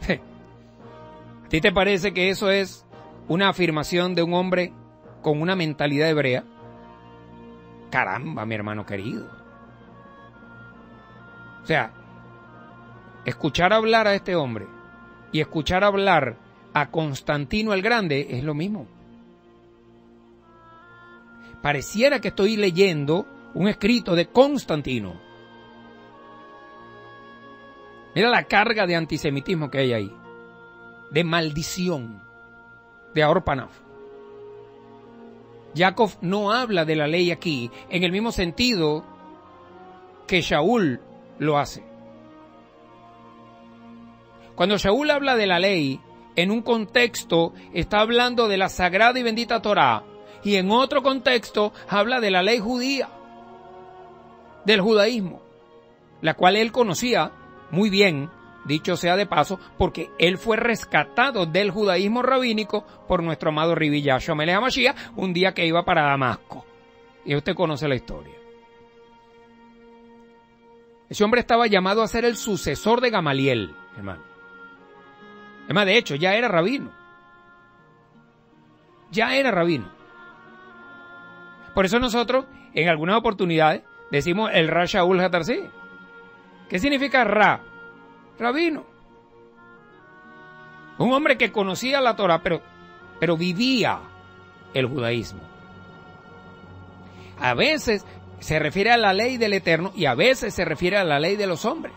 ¿A ti te parece que eso es una afirmación de un hombre con una mentalidad hebrea? Caramba, mi hermano querido. O sea, escuchar hablar a este hombre y escuchar hablar a Constantino el Grande es lo mismo. Pareciera que estoy leyendo un escrito de Constantino. Mira la carga de antisemitismo que hay ahí, de maldición, de ahorpanaf. Jacob no habla de la ley aquí en el mismo sentido que Shaul lo hace. Cuando Shaul habla de la ley, en un contexto está hablando de la sagrada y bendita Torá, y en otro contexto habla de la ley judía, del judaísmo, la cual él conocía muy bien, dicho sea de paso, porque él fue rescatado del judaísmo rabínico por nuestro amado Rabbi Yahshua Melech HaMashiach un día que iba para Damasco. Y usted conoce la historia. Ese hombre estaba llamado a ser el sucesor de Gamaliel, hermano. Además, de hecho, ya era rabino. Ya era rabino. Por eso nosotros, en algunas oportunidades, decimos el Ra Shaul Hatarsi. ¿Qué significa Ra? Rabino. Un hombre que conocía la Torah, pero vivía el judaísmo. A veces se refiere a la ley del Eterno y a veces se refiere a la ley de los hombres.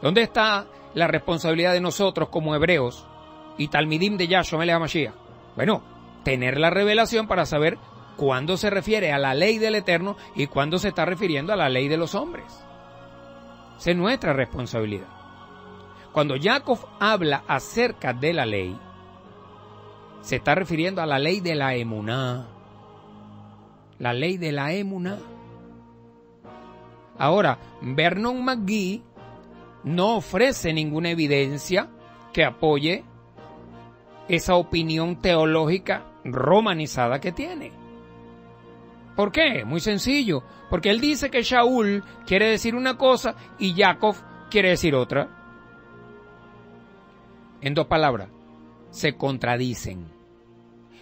¿Dónde está la responsabilidad de nosotros como hebreos y talmidim de Yahshua Melech HaMashiach? Bueno, tener la revelación para saber cuándo se refiere a la ley del Eterno y cuándo se está refiriendo a la ley de los hombres. Esa es nuestra responsabilidad. Cuando Jacob habla acerca de la ley, se está refiriendo a la ley de la emuná. La ley de la emuná. Ahora, Vernon McGee no ofrece ninguna evidencia que apoye esa opinión teológica romanizada que tiene. ¿Por qué? Muy sencillo. Porque él dice que Shaul quiere decir una cosa y Jacob quiere decir otra. En dos palabras, se contradicen.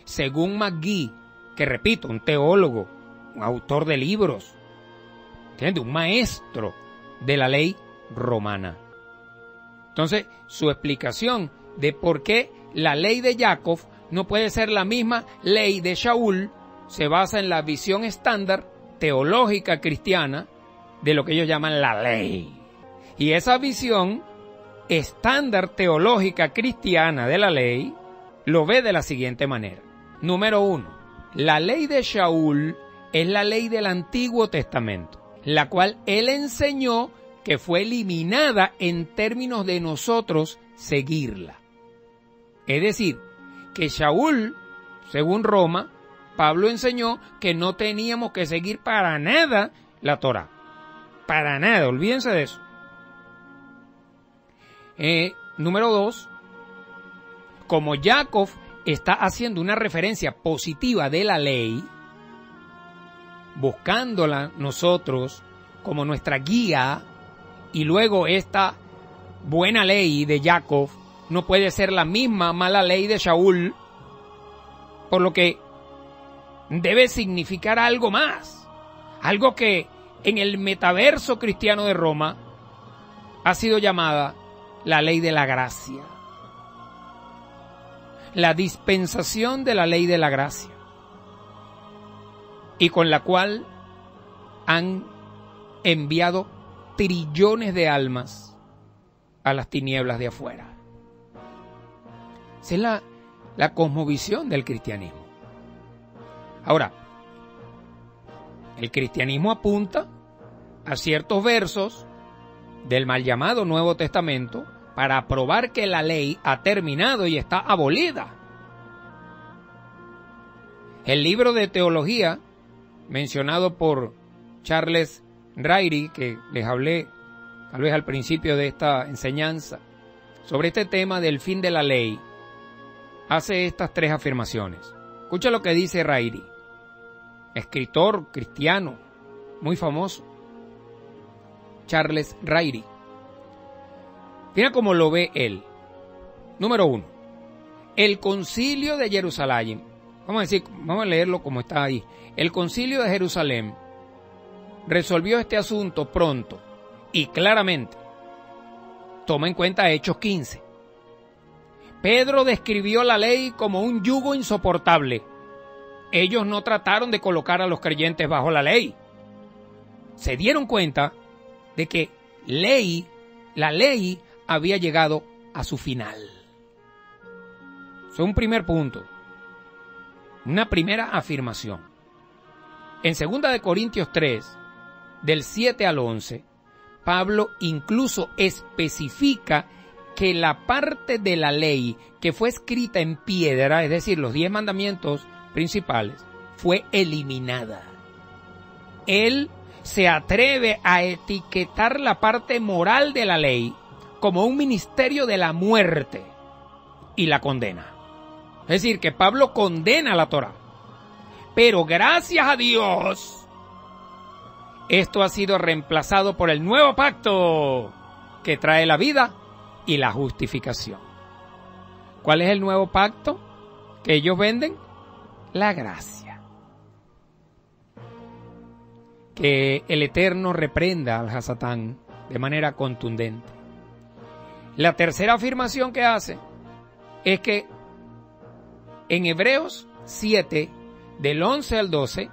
Según McGee, que repito, un teólogo, un autor de libros, ¿entiendes? Un maestro de la ley, romana. Entonces, su explicación de por qué la ley de Jacob no puede ser la misma ley de Shaul se basa en la visión estándar teológica cristiana de lo que ellos llaman la ley. Y esa visión estándar teológica cristiana de la ley lo ve de la siguiente manera. Número 1. La ley de Shaul es la ley del Antiguo Testamento, la cual él enseñó que fue eliminada en términos de nosotros seguirla. Es decir, que Shaul, según Roma, Pablo enseñó que no teníamos que seguir para nada la Torá. Para nada, olvídense de eso. Número 2, como Jacob está haciendo una referencia positiva de la ley, buscándola nosotros como nuestra guía, y luego esta buena ley de Jacob no puede ser la misma mala ley de Shaul, por lo que debe significar algo más, algo que en el metaverso cristiano de Roma ha sido llamada la ley de la gracia, la dispensación de la ley de la gracia, y con la cual han enviado trillones de almas a las tinieblas de afuera. Esa es la cosmovisión del cristianismo. Ahora, el cristianismo apunta a ciertos versos del mal llamado Nuevo Testamento para probar que la ley ha terminado y está abolida. El libro de teología mencionado por Charles Ryrie, que les hablé tal vez al principio de esta enseñanza, sobre este tema del fin de la ley, hace estas 3 afirmaciones. Escucha lo que dice Ryrie, escritor cristiano muy famoso, Charles Ryrie. Mira cómo lo ve él. Número 1, el Concilio de Jerusalén. Vamos a leerlo como está ahí. El Concilio de Jerusalén resolvió este asunto pronto y claramente. Toma en cuenta Hechos 15. Pedro describió la ley como un yugo insoportable. Ellos no trataron de colocar a los creyentes bajo la ley. Se dieron cuenta de que la ley había llegado a su final. Eso es un primer punto. Una primera afirmación. En 2 Corintios 3, del 7 al 11, Pablo incluso especifica que la parte de la ley que fue escrita en piedra, es decir, los 10 mandamientos principales, fue eliminada. Él se atreve a etiquetar la parte moral de la ley como un ministerio de la muerte y la condena. Es decir, que Pablo condena la Torá. Pero gracias a Dios, esto ha sido reemplazado por el nuevo pacto que trae la vida y la justificación. ¿Cuál es el nuevo pacto que ellos venden? La gracia. Que el Eterno reprenda al Hasatán de manera contundente. La tercera afirmación que hace es que en Hebreos 7, del 11 al 12,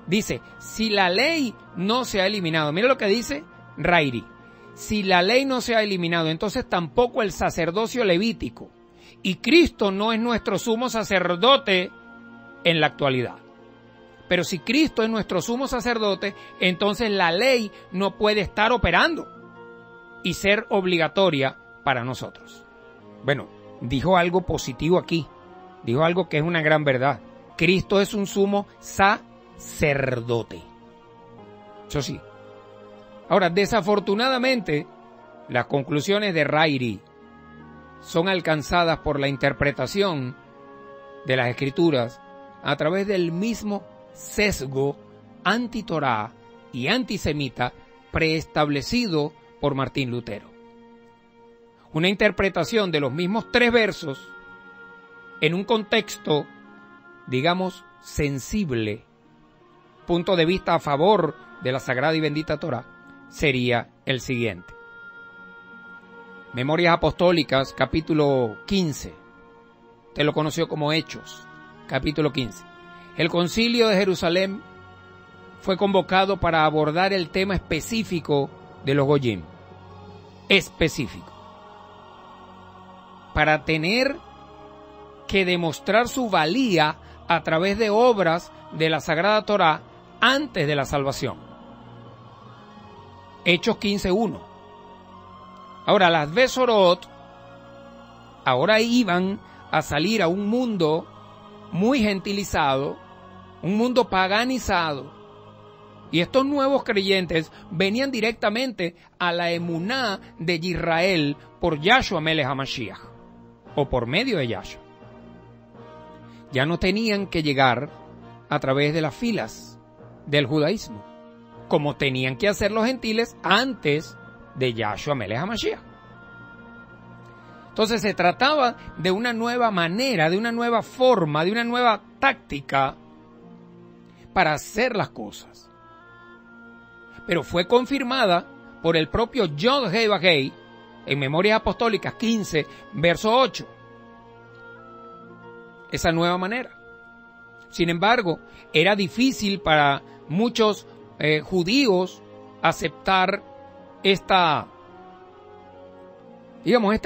dice, si la ley no se ha eliminado, mira lo que dice Ryrie, si la ley no se ha eliminado, entonces tampoco el sacerdocio levítico, y Cristo no es nuestro sumo sacerdote en la actualidad. Pero si Cristo es nuestro sumo sacerdote, entonces la ley no puede estar operando y ser obligatoria para nosotros. Bueno, dijo algo positivo aquí, dijo algo que es una gran verdad. Cristo es un sumo sacerdote. Eso sí. Ahora, desafortunadamente, las conclusiones de Ryrie son alcanzadas por la interpretación de las Escrituras a través del mismo sesgo anti-Torá y antisemita preestablecido por Martín Lutero. Una interpretación de los mismos 3 versos en un contexto, digamos, sensible, punto de vista a favor de la sagrada y bendita Torá, sería el siguiente. Memorias Apostólicas, capítulo 15. Usted lo conoció como Hechos, capítulo 15. El Concilio de Jerusalén fue convocado para abordar el tema específico de los Goyim. Específico. Para tener que demostrar su valía a través de obras de la Sagrada Torá antes de la salvación. Hechos 15:1. Ahora, las Besorot ahora iban a salir a un mundo muy gentilizado, un mundo paganizado. Y estos nuevos creyentes venían directamente a la emuná de Israel por Yahshua Melech HaMashiach, o por medio de Yahshua. Ya no tenían que llegar a través de las filas del judaísmo, como tenían que hacer los gentiles antes de Yahshua Melech HaMashiach. Entonces se trataba de una nueva manera, de una nueva forma, de una nueva táctica para hacer las cosas. Pero fue confirmada por el propio Yod Hei Vav Hei en Memorias Apostólicas 15, verso 8. Esa nueva manera. Sin embargo, era difícil para muchos judíos aceptar este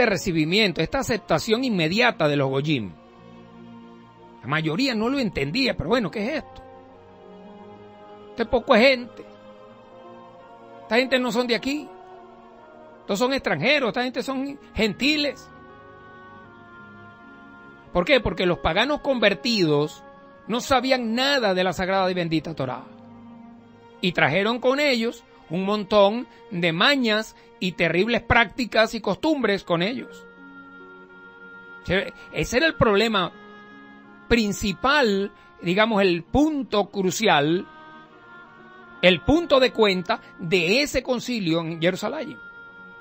recibimiento, esta aceptación inmediata de los Goyim. La mayoría no lo entendía, pero bueno, ¿qué es esto? Este poco es gente. Esta gente no son de aquí. Estos son extranjeros, esta gente son gentiles. ¿Por qué? Porque los paganos convertidos no sabían nada de la sagrada y bendita Torá. Y trajeron con ellos un montón de mañas y terribles prácticas y costumbres con ellos. Ese era el problema principal, digamos, el punto crucial, el punto de cuenta de ese concilio en Jerusalén.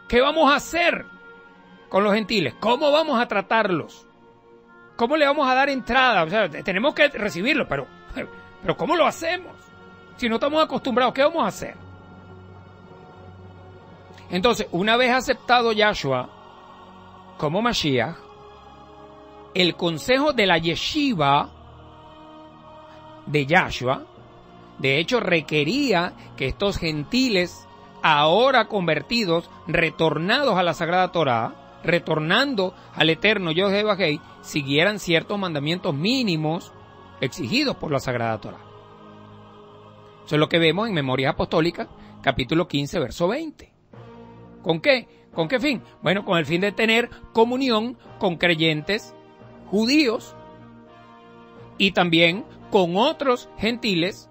¿Qué vamos a hacer con los gentiles? ¿Cómo vamos a tratarlos? ¿Cómo le vamos a dar entrada? O sea, tenemos que recibirlos, pero ¿cómo lo hacemos? Si no estamos acostumbrados, ¿qué vamos a hacer? Entonces, una vez aceptado Yahshua como Mashiach, el consejo de la yeshiva de Yahshua, de hecho, requería que estos gentiles, ahora convertidos, retornados a la Sagrada Torá, retornando al eterno Yod Hei Vav Hei, siguieran ciertos mandamientos mínimos exigidos por la Sagrada Torá. Eso es lo que vemos en Memorias Apostólicas, capítulo 15, verso 20. ¿Con qué? ¿Con qué fin? Bueno, con el fin de tener comunión con creyentes judíos y también con otros gentiles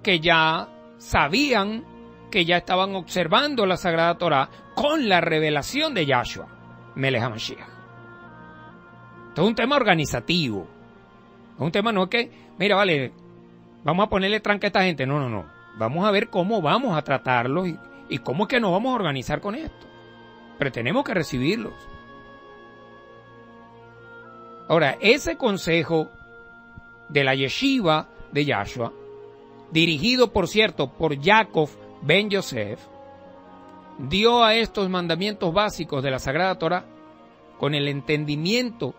que ya sabían, que ya estaban observando la Sagrada Torá con la revelación de Yahshua Melech HaMashiach. Esto es un tema organizativo. Es un tema no que, mira, vale, vamos a ponerle tranca a esta gente. No. Vamos a ver cómo vamos a tratarlos y cómo es que nos vamos a organizar con esto. Pero tenemos que recibirlos. Ahora, ese consejo de la yeshiva de Yahshua, dirigido, por cierto, por Jacob ben Yosef, dio a estos mandamientos básicos de la Sagrada Torá con el entendimiento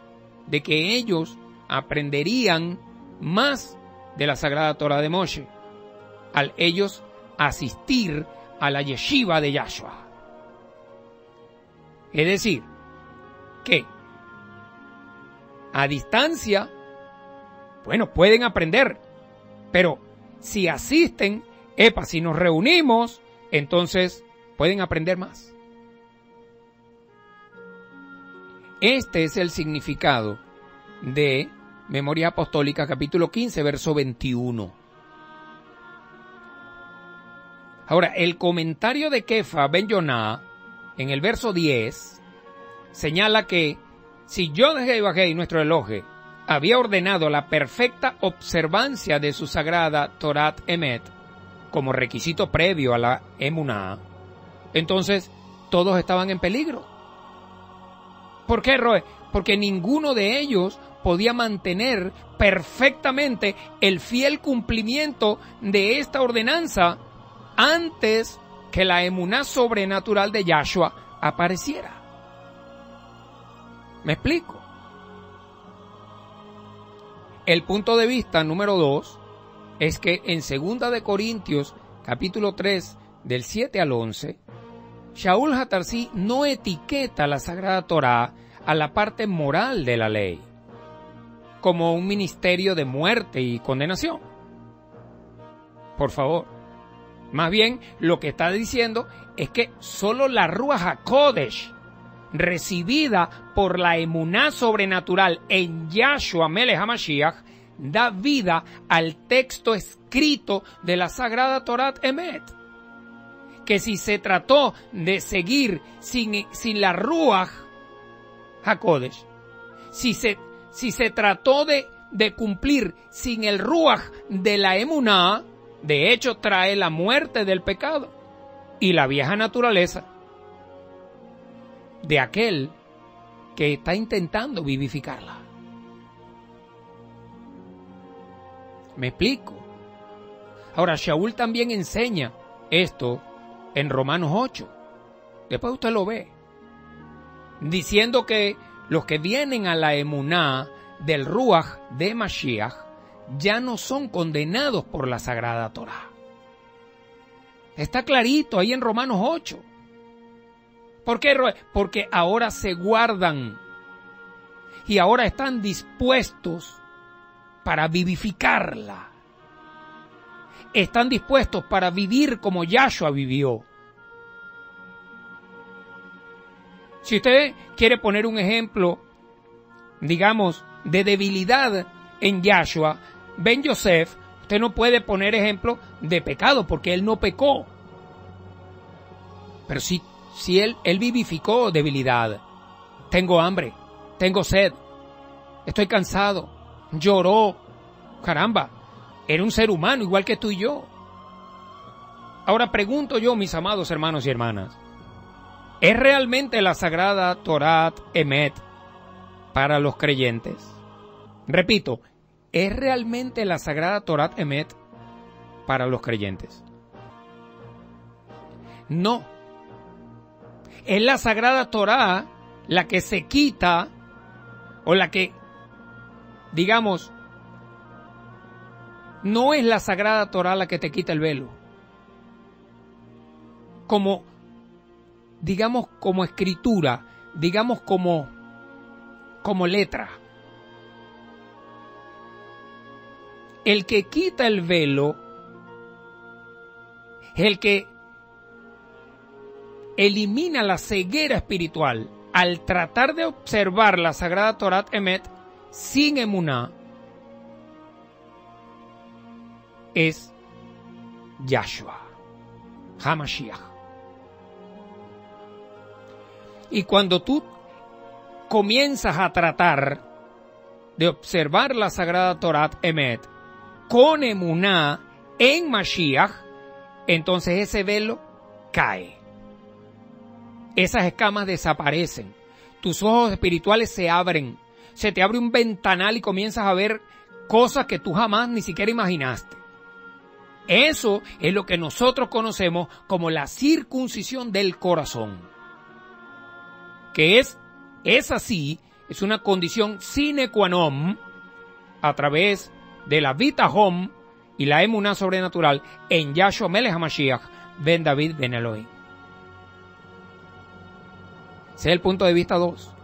de que ellos aprenderían más de la Sagrada Torá de Moshe al ellos asistir a la yeshiva de Yahshua. Es decir, que a distancia, bueno, pueden aprender, pero si asisten, si nos reunimos, entonces pueden aprender más. Este es el significado de Memoria Apostólica, capítulo 15, verso 21. Ahora, el comentario de Kefa ben Yonah, en el verso 10, señala que si Yod Hei Vav Hei, nuestro Elohe, había ordenado la perfecta observancia de su sagrada Torat Emet como requisito previo a la Emuná, entonces todos estaban en peligro. ¿Por qué, Roe? Porque ninguno de ellos podía mantener perfectamente el fiel cumplimiento de esta ordenanza antes que la emuná sobrenatural de Yahshua apareciera. ¿Me explico? El punto de vista número 2 es que en 2 de Corintios, capítulo 3, del 7 al 11, Shaul Hatarsi no etiqueta la Sagrada Torá a la parte moral de la ley, como un ministerio de muerte y condenación. Por favor. Más bien, lo que está diciendo es que solo la Ruach HaKodesh, recibida por la emuná sobrenatural en Yahshua Melech HaMashiach, da vida al texto escrito de la Sagrada Torá Emet. Que si se trató de seguir sin la Ruach HaKodesh, si se trató de cumplir sin el Ruach de la emuná, de hecho trae la muerte del pecado y la vieja naturaleza de aquel que está intentando vivificarla. ¿Me explico? Ahora, Shaul también enseña esto en Romanos 8. Después usted lo ve. Diciendo que los que vienen a la emuná del Ruach de Mashiach ya no son condenados por la Sagrada Torá. Está clarito ahí en Romanos 8. ¿Por qué? Porque ahora se guardan y ahora están dispuestos para vivificarla. Están dispuestos para vivir como Yahshua vivió. Si usted quiere poner un ejemplo, digamos, de debilidad en Yahshua, Ben Yosef, usted no puede poner ejemplo de pecado porque él no pecó. Pero si él vivificó debilidad. Tengo hambre, tengo sed, estoy cansado, lloró. Caramba, era un ser humano igual que tú y yo. Ahora pregunto yo, mis amados hermanos y hermanas, ¿es realmente la Sagrada Torá Emet para los creyentes? Repito, ¿es realmente la Sagrada Torá Emet para los creyentes? No. Es la Sagrada Torá la que se quita, o la que, digamos, no es la Sagrada Torá la que te quita el velo. Como, digamos, como escritura, digamos como letra. El que quita el velo, el que elimina la ceguera espiritual al tratar de observar la Sagrada Torá Emet sin emuná, es Yahshua HaMashiach. Y cuando tú comienzas a tratar de observar la Sagrada Torá Emet con emuná en Mashiach, entonces ese velo cae. Esas escamas desaparecen. Tus ojos espirituales se abren. Se te abre un ventanal y comienzas a ver cosas que tú jamás ni siquiera imaginaste. Eso es lo que nosotros conocemos como la circuncisión del corazón. Que es así, es una condición sine qua non a través de la bitahom y la emuná sobrenatural en Yahshua Melech HaMashiach ben David ben Elohim. Ese es el punto de vista 2.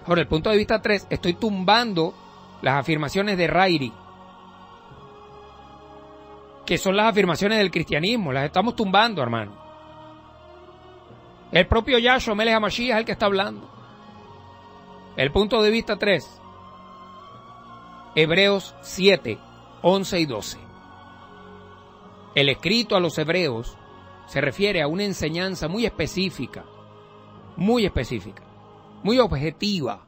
Ahora, el punto de vista 3, estoy tumbando las afirmaciones de Rairi, que son las afirmaciones del cristianismo, las estamos tumbando, hermano. El propio Yahshua Melech HaMashiach es el que está hablando. El punto de vista 3, Hebreos 7, 11 y 12. El escrito a los hebreos se refiere a una enseñanza muy específica, muy objetiva,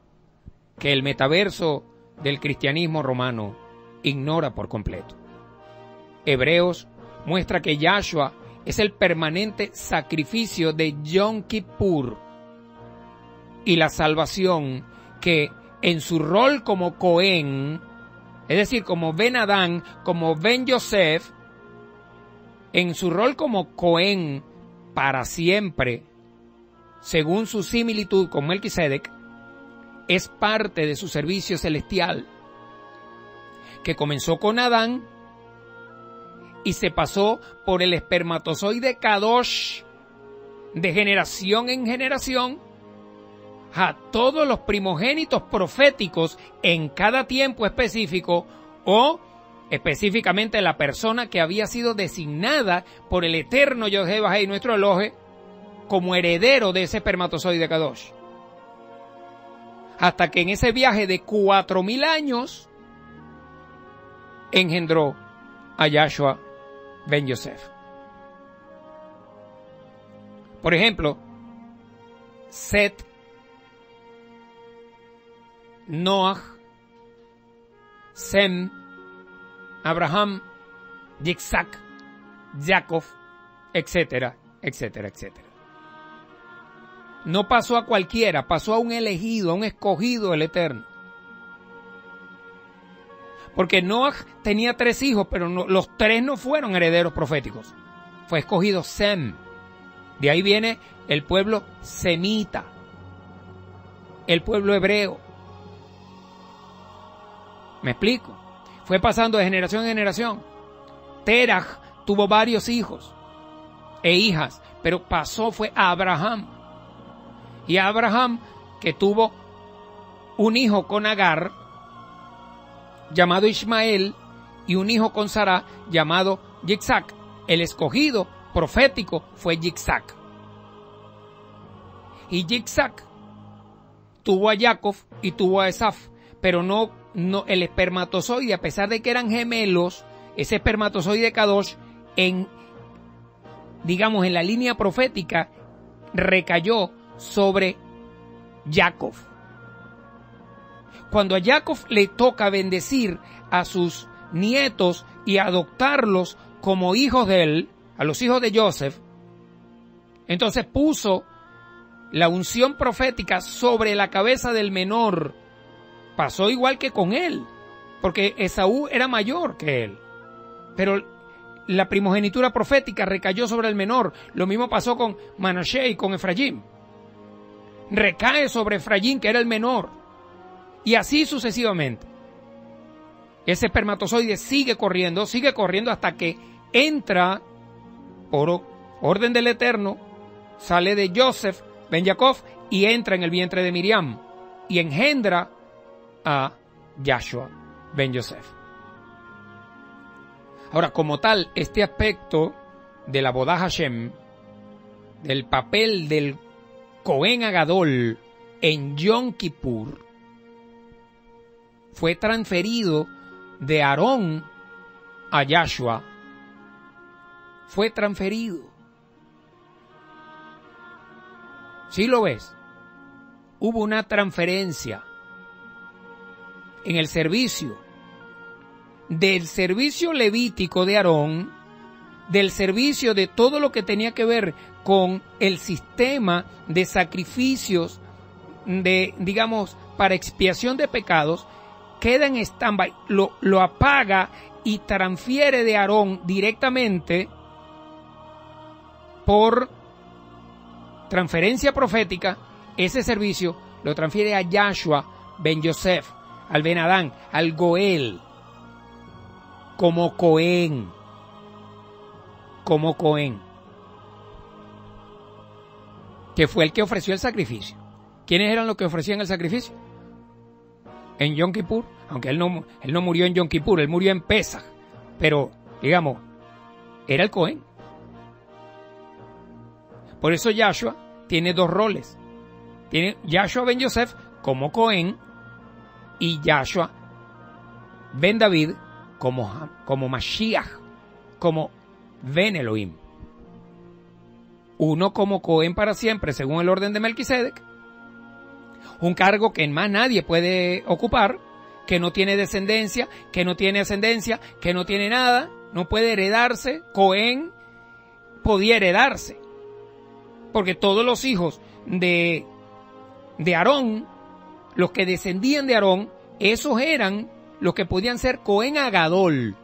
que el metaverso del cristianismo romano ignora por completo. Hebreos muestra que Yahshua es el permanente sacrificio de Yom Kippur y la salvación que en su rol como Cohen, es decir, como Ben Adán, como Ben Yosef, en su rol como Cohen para siempre, según su similitud con Melquisedec, es parte de su servicio celestial, que comenzó con Adán y se pasó por el espermatozoide Kadosh de generación en generación a todos los primogénitos proféticos en cada tiempo específico, o específicamente la persona que había sido designada por el eterno Yod-Heh-Vah-Heh, nuestro Elohe, como heredero de ese espermatozoide Kadosh. Hasta que en ese viaje de 4000 años engendró a Yahshua ben Yosef. Por ejemplo, Set, Noah, Sem, Abraham, Yitzhak, Jacob, etcétera, etcétera, etcétera. No pasó a cualquiera, pasó a un elegido, a un escogido del Eterno. Porque Noah tenía 3 hijos, pero los 3 no fueron herederos proféticos. Fue escogido Sem. De ahí viene el pueblo semita, el pueblo hebreo. ¿Me explico? Fue pasando de generación en generación. Terach tuvo varios hijos e hijas, pero fue a Abraham. Y a Abraham, que tuvo un hijo con Agar, llamado Ismael, y un hijo con Sará, llamado Yitzhak. El escogido profético fue Yitzhak. Y Yitzhak tuvo a Jacob y tuvo a Esaf, pero no el espermatozoide, a pesar de que eran gemelos, ese espermatozoide Kadosh, en la línea profética, recayó sobre Jacob. Cuando a Jacob le toca bendecir a sus nietos y adoptarlos como hijos de él, a los hijos de Joseph, entonces puso la unción profética sobre la cabeza del menor. Pasó igual que con él, porque Esaú era mayor que él, pero la primogenitura profética recayó sobre el menor. Lo mismo pasó con Manashe y con Efraín. Recae sobre Efraín, que era el menor, y así sucesivamente. Ese espermatozoide sigue corriendo hasta que entra, por orden del Eterno, sale de Joseph ben Jacob y entra en el vientre de Miriam y engendra a Yahshua ben Yosef. Ahora, como tal, este aspecto de la Avodat Hashem, del papel del Cohen Agadol en Yom Kippur, fue transferido de Aarón a Yahshua. Fue transferido. ¿Sí lo ves? Hubo una transferencia en el servicio, del servicio levítico de Aarón, del servicio de todo lo que tenía que ver con el sistema de sacrificios para expiación de pecados, queda en stand-by, lo apaga y transfiere de Aarón directamente por transferencia profética. Ese servicio lo transfiere a Yahshua ben Yosef, al Ben Adán, al Goel, como Cohen. Que fue el que ofreció el sacrificio. ¿Quiénes eran los que ofrecían el sacrificio? En Yom Kippur, aunque él no murió en Yom Kippur, él murió en Pesach, pero, era el Cohen. Por eso Yahshua tiene 2 roles. Tiene Yahshua ben Yosef como Cohen y Yahshua ben David como Mashiach, como Ben Elohim. Uno como Cohen para siempre, según el orden de Melquisedec, un cargo que más nadie puede ocupar, que no tiene descendencia, que no tiene ascendencia, que no tiene nada, no puede heredarse. Cohen podía heredarse, porque todos los hijos de Aarón, los que descendían de Aarón, esos eran los que podían ser Cohen Agadol.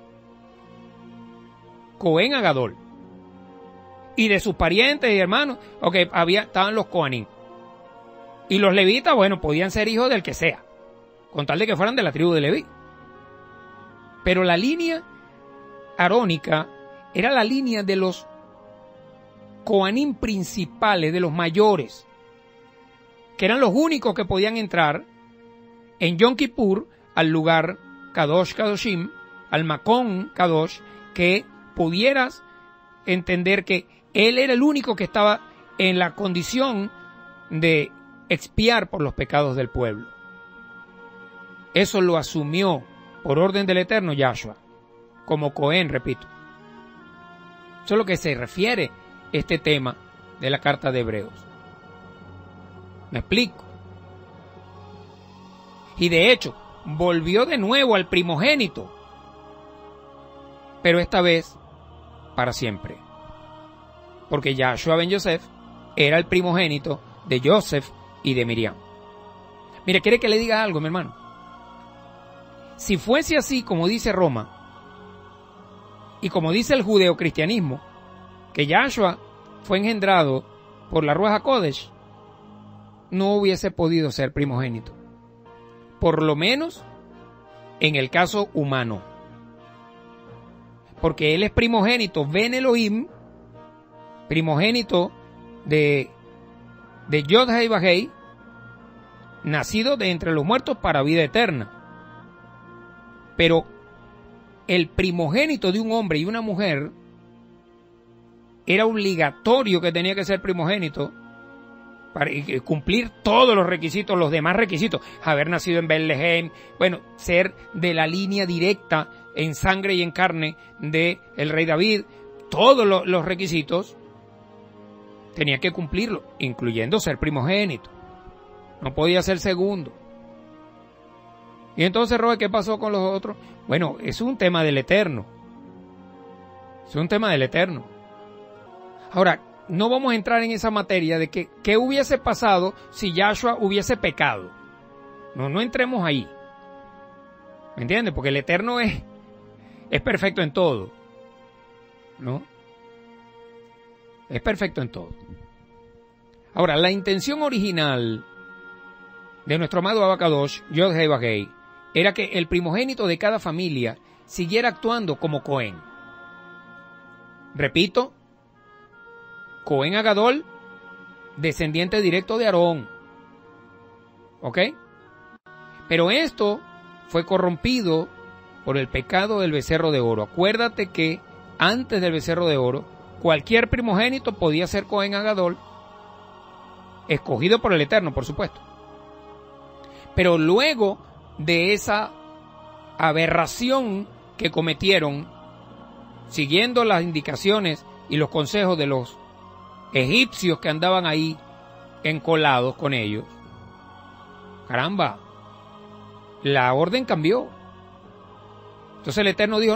Cohen Agadol. y de sus parientes y hermanos, estaban los Kohanim. Y los levitas, bueno, podían ser hijos del que sea, con tal de que fueran de la tribu de Leví. Pero la línea arónica era la línea de los Kohanim principales, de los mayores, que eran los únicos que podían entrar en Yom Kippur al lugar Kadosh Kadoshim, al Makon Kadosh, que pudieras entender que él era el único que estaba en la condición de expiar por los pecados del pueblo. Eso lo asumió por orden del Eterno Yahshua, como Cohen, repito. Eso es lo que se refiere este tema de la carta de Hebreos. ¿Me explico? Y de hecho, volvió de nuevo al primogénito, pero esta vez para siempre. Porque Yahshua ben Yosef era el primogénito de Joseph y de Miriam. Mire, ¿quiere que le diga algo, mi hermano? Si fuese así como dice Roma, y como dice el judeocristianismo, que Yahshua fue engendrado por la Ruach HaKodesh, no hubiese podido ser primogénito. Por lo menos en el caso humano. Porque él es primogénito Ben Elohim, primogénito de Yod Hei Vahei, nacido de entre los muertos para vida eterna. Pero el primogénito de un hombre y una mujer era obligatorio que tenía que ser primogénito para cumplir todos los requisitos, los demás requisitos, haber nacido en Betlehem, bueno, ser de la línea directa en sangre y en carne de el rey David, todos los requisitos tenía que cumplirlo, incluyendo ser primogénito. No podía ser segundo. Y entonces, Robert, ¿qué pasó con los otros? Bueno, es un tema del Eterno. Es un tema del Eterno. Ahora, no vamos a entrar en esa materia de que qué hubiese pasado si Yahshua hubiese pecado. No entremos ahí. ¿Me entiendes? Porque el Eterno es perfecto en todo. ¿No? Es perfecto en todo. Ahora, la intención original de nuestro amado Abacadosh, Yod Hei Vahei, era que el primogénito de cada familia siguiera actuando como Cohen. Repito, Cohen Agadol, descendiente directo de Aarón. ¿Ok? Pero esto fue corrompido por el pecado del becerro de oro. Acuérdate que antes del becerro de oro, cualquier primogénito podía ser Cohen Agadol, escogido por el Eterno, por supuesto. Pero luego de esa aberración que cometieron, siguiendo las indicaciones y los consejos de los egipcios que andaban ahí encolados con ellos, caramba, la orden cambió. Entonces el Eterno dijo,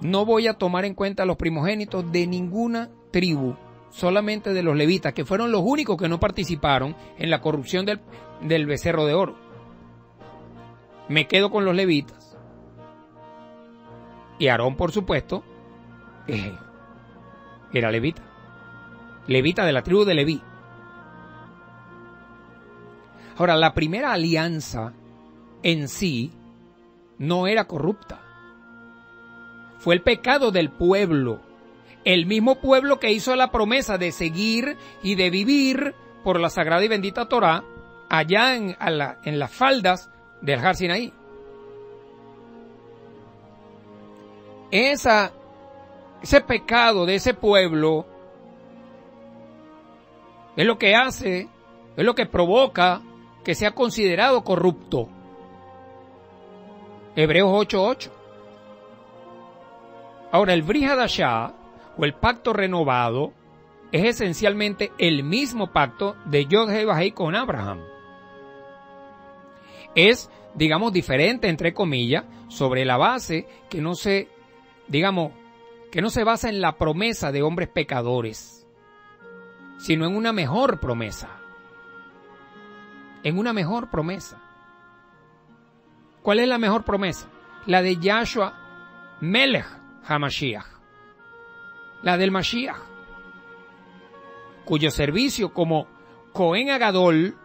no voy a tomar en cuenta los primogénitos de ninguna tribu, solamente de los levitas, que fueron los únicos que no participaron en la corrupción del becerro de oro. Me quedo con los levitas. Y Aarón, por supuesto, era levita. Levita de la tribu de Leví. Ahora, la primera alianza en sí no era corrupta. Fue el pecado del pueblo. El mismo pueblo que hizo la promesa de seguir y de vivir por la sagrada y bendita Torá allá en las faldas del Har Sinaí. Ese pecado de ese pueblo es lo que hace, es lo que provoca que sea considerado corrupto. Hebreos 8:8. Ahora, el Brit Hadashah, o el pacto renovado, es esencialmente el mismo pacto de Yod Hei Vahei con Abraham. Es, digamos, diferente, entre comillas, sobre la base que no se basa en la promesa de hombres pecadores, sino en una mejor promesa. En una mejor promesa. ¿Cuál es la mejor promesa? La de Yahshua Melech HaMashiach. la del Mashiach, cuyo servicio como Cohen Agadol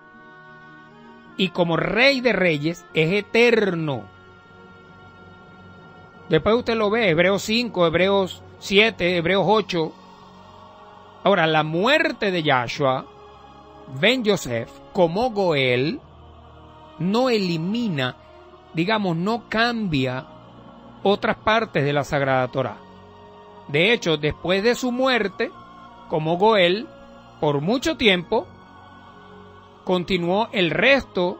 y como Rey de Reyes es eterno. Después usted lo ve, Hebreos 5, Hebreos 7, Hebreos 8. Ahora, la muerte de Yahshua ben Yosef como Goel no elimina, digamos, no cambia otras partes de la Sagrada Torá. De hecho, después de su muerte como Goel, por mucho tiempo, continuó el resto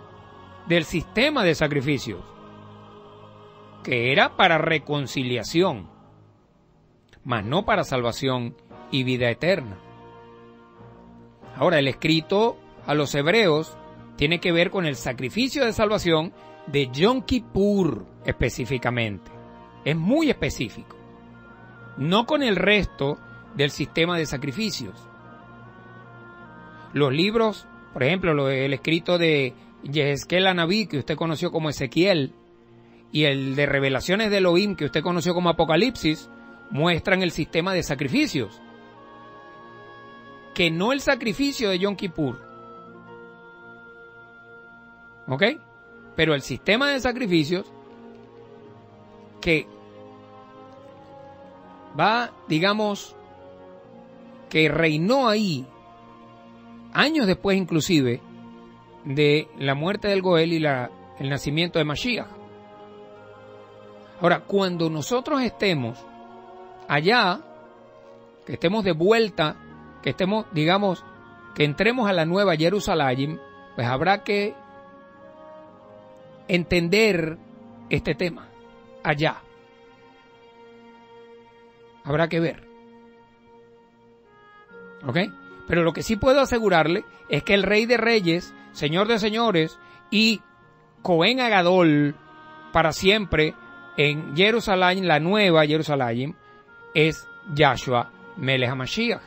del sistema de sacrificios, que era para reconciliación, mas no para salvación y vida eterna. Ahora, el escrito a los hebreos tiene que ver con el sacrificio de salvación de Yom Kippur específicamente. Es muy específico. No con el resto del sistema de sacrificios. Los libros, por ejemplo, el escrito de Yehezkel Anabí, que usted conoció como Ezequiel, y el de Revelaciones de Elohim, que usted conoció como Apocalipsis, muestran el sistema de sacrificios. Que no el sacrificio de Yom Kippur. ¿Ok? Pero el sistema de sacrificios que va, digamos, que reinó ahí años después inclusive de la muerte del Goel y el nacimiento de Mashiach. Ahora, cuando nosotros estemos allá, que estemos de vuelta, que estemos, digamos, que entremos a la nueva Jerusalén, pues habrá que entender este tema allá. Habrá que ver. ¿Ok? Pero lo que sí puedo asegurarle es que el Rey de Reyes, Señor de Señores y Cohen Agadol para siempre en Jerusalén, la nueva Jerusalén, es Yahshua Melech HaMashiach.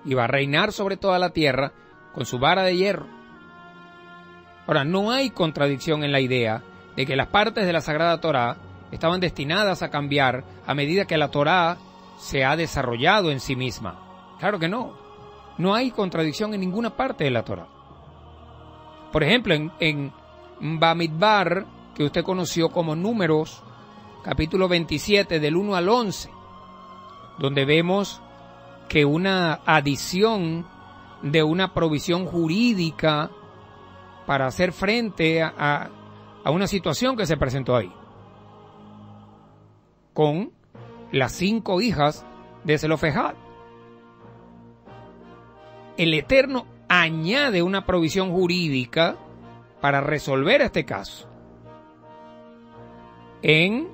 Y va a reinar sobre toda la tierra con su vara de hierro. Ahora, no hay contradicción en la idea de que las partes de la Sagrada Torá estaban destinadas a cambiar a medida que la Torá se ha desarrollado en sí misma. Claro que no. No hay contradicción en ninguna parte de la Torá. Por ejemplo, en Bamidbar, que usted conoció como Números, capítulo 27, del 1 al 11, donde vemos que una adición de una provisión jurídica para hacer frente a una situación que se presentó ahí, con las 5 hijas de Zelofejad. El Eterno añade una provisión jurídica para resolver este caso, en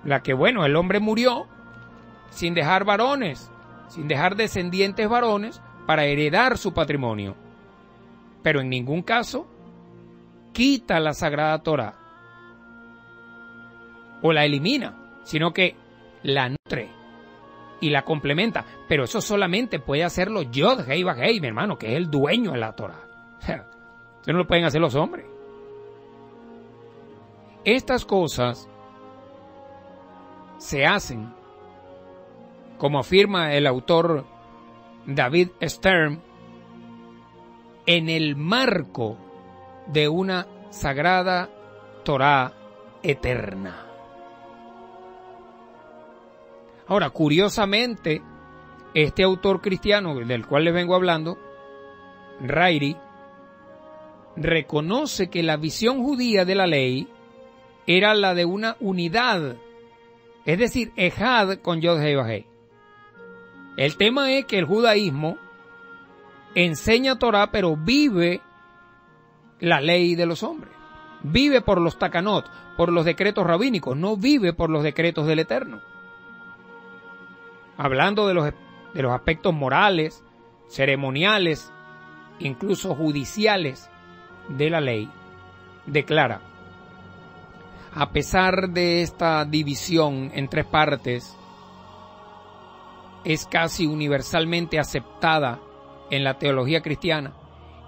la que, bueno, el hombre murió sin dejar varones, sin dejar descendientes varones para heredar su patrimonio, pero en ningún caso quita la Sagrada Torá o la elimina, sino que la nutre y la complementa. Pero eso solamente puede hacerlo Yod Hei Vav Hei, mi hermano, que es el dueño de la Torá. Eso no lo pueden hacer los hombres. Estas cosas se hacen, como afirma el autor David Stern, en el marco de una sagrada Torá eterna. Ahora, curiosamente, este autor cristiano del cual les vengo hablando, Rairi, reconoce que la visión judía de la ley era la de una unidad, es decir, Ejad con Yod Hei Vav Hei. El tema es que el judaísmo enseña Torah, pero vive la ley de los hombres. Vive por los takanot, por los decretos rabínicos, no vive por los decretos del Eterno. Hablando de los aspectos morales, ceremoniales, incluso judiciales de la ley, declara: a pesar de esta división en 3 partes, es casi universalmente aceptada en la teología cristiana.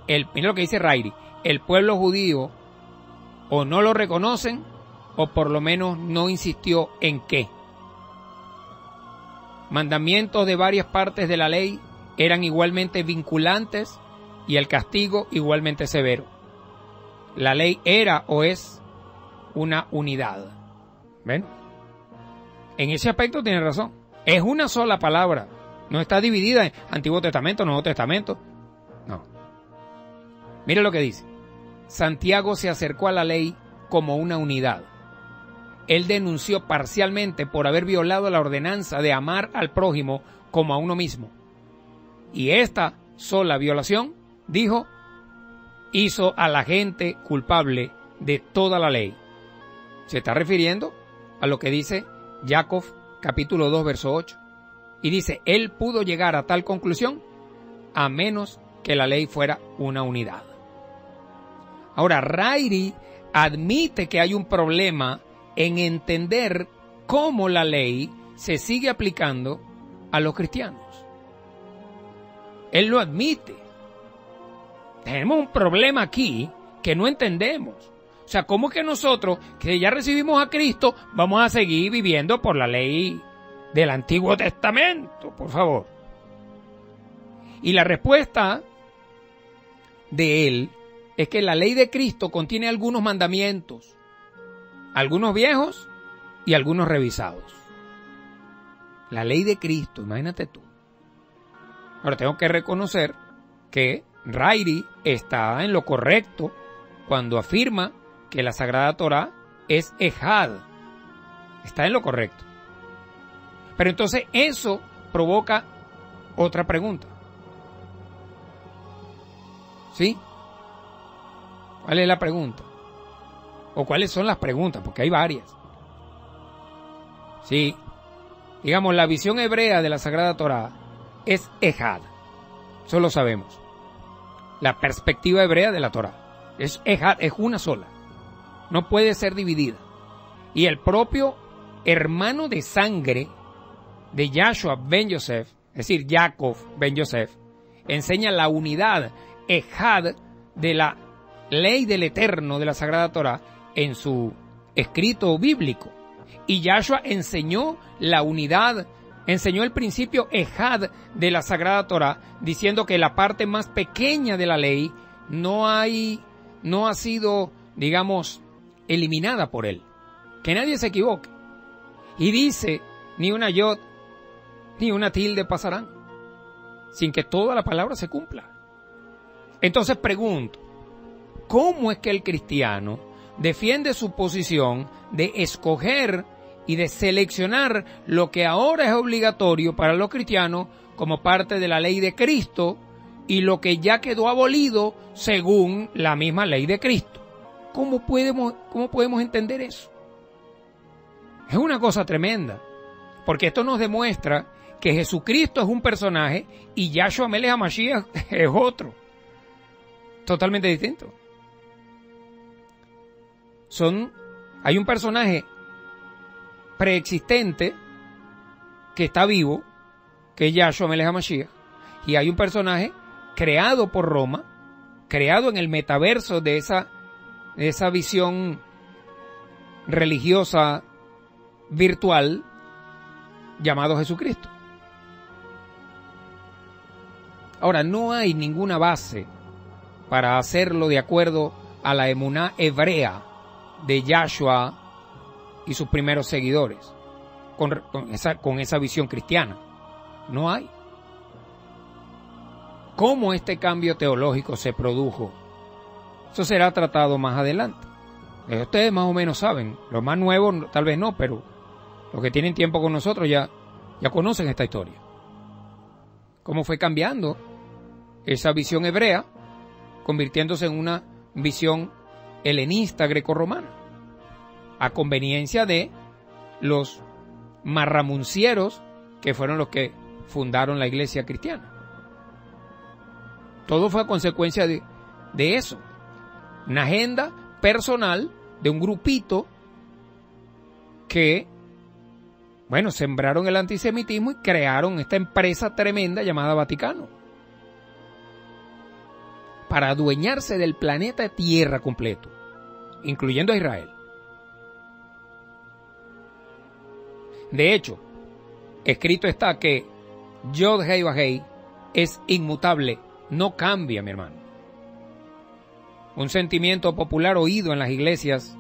Mira lo que dice Rairi: el pueblo judío o no lo reconocen, o por lo menos no insistió en qué. mandamientos de varias partes de la ley eran igualmente vinculantes y el castigo igualmente severo. La ley era o es una unidad. ¿Ven? En ese aspecto tiene razón. Es una sola palabra. No está dividida en Antiguo Testamento, Nuevo Testamento. No. Mire lo que dice. Santiago se acercó a la ley como una unidad. Él denunció parcialmente por haber violado la ordenanza de amar al prójimo como a uno mismo. Y esta sola violación, dijo, hizo a la gente culpable de toda la ley. Se está refiriendo a lo que dice Jacob capítulo 2 verso 8. Y dice, él pudo llegar a tal conclusión a menos que la ley fuera una unidad. Ahora, Ryrie admite que hay un problema en entender cómo la ley se sigue aplicando a los cristianos. Él lo admite. Tenemos un problema aquí que no entendemos. O sea, ¿cómo que nosotros, que ya recibimos a Cristo, vamos a seguir viviendo por la ley del Antiguo Testamento? Por favor. Y la respuesta de él es que la ley de Cristo contiene algunos mandamientos, algunos viejos y algunos revisados. La ley de Cristo, imagínate tú. Ahora tengo que reconocer que Ryrie está en lo correcto cuando afirma que la Sagrada Torá es Ejad. Está en lo correcto. Pero entonces eso provoca otra pregunta. ¿Sí? ¿Cuál es la pregunta? ¿O cuáles son las preguntas? Porque hay varias. Sí. Digamos, la visión hebrea de la Sagrada Torá es Ejad. Eso lo sabemos. La perspectiva hebrea de la Torá es Ejad, es una sola. No puede ser dividida. Y el propio hermano de sangre de Yahshua ben Yosef, es decir, Jacob ben Yosef, enseña la unidad Ejad de la ley del Eterno de la Sagrada Torá en su escrito bíblico. Y Yahshua enseñó la unidad, enseñó el principio Ejad de la Sagrada Torá, diciendo que la parte más pequeña de la ley no ha sido, digamos, eliminada por él. Que nadie se equivoque. Y dice, ni una yod, ni una tilde pasarán, sin que toda la palabra se cumpla. Entonces pregunto, ¿cómo es que el cristiano defiende su posición de escoger y de seleccionar lo que ahora es obligatorio para los cristianos como parte de la ley de Cristo y lo que ya quedó abolido según la misma ley de Cristo? ¿Cómo podemos entender eso? Es una cosa tremenda, porque esto nos demuestra que Jesucristo es un personaje y Yahshua Melech HaMashiach es otro, totalmente distinto. Hay un personaje preexistente que está vivo, que es Yahshua Melech HaMashiach, y hay un personaje creado por Roma, creado en el metaverso de esa visión religiosa virtual llamado Jesucristo. Ahora, no hay ninguna base para hacerlo de acuerdo a la emuná hebrea de Yahshua y sus primeros seguidores, con esa visión cristiana. No hay. ¿Cómo este cambio teológico se produjo? Eso será tratado más adelante. Ustedes más o menos saben. Los más nuevos tal vez no, pero los que tienen tiempo con nosotros ya conocen esta historia. Cómo fue cambiando esa visión hebrea, convirtiéndose en una visión helenista grecorromana, a conveniencia de los marramuncieros que fueron los que fundaron la iglesia cristiana. Todo fue a consecuencia de eso. Una agenda personal de un grupito que, bueno, sembraron el antisemitismo y crearon esta empresa tremenda llamada Vaticano para adueñarse del planeta Tierra completo, incluyendo a Israel. De hecho, Escrito está que Yod Hei Vav Hei es inmutable, no cambia, mi hermano. Un sentimiento popular oído en las iglesias,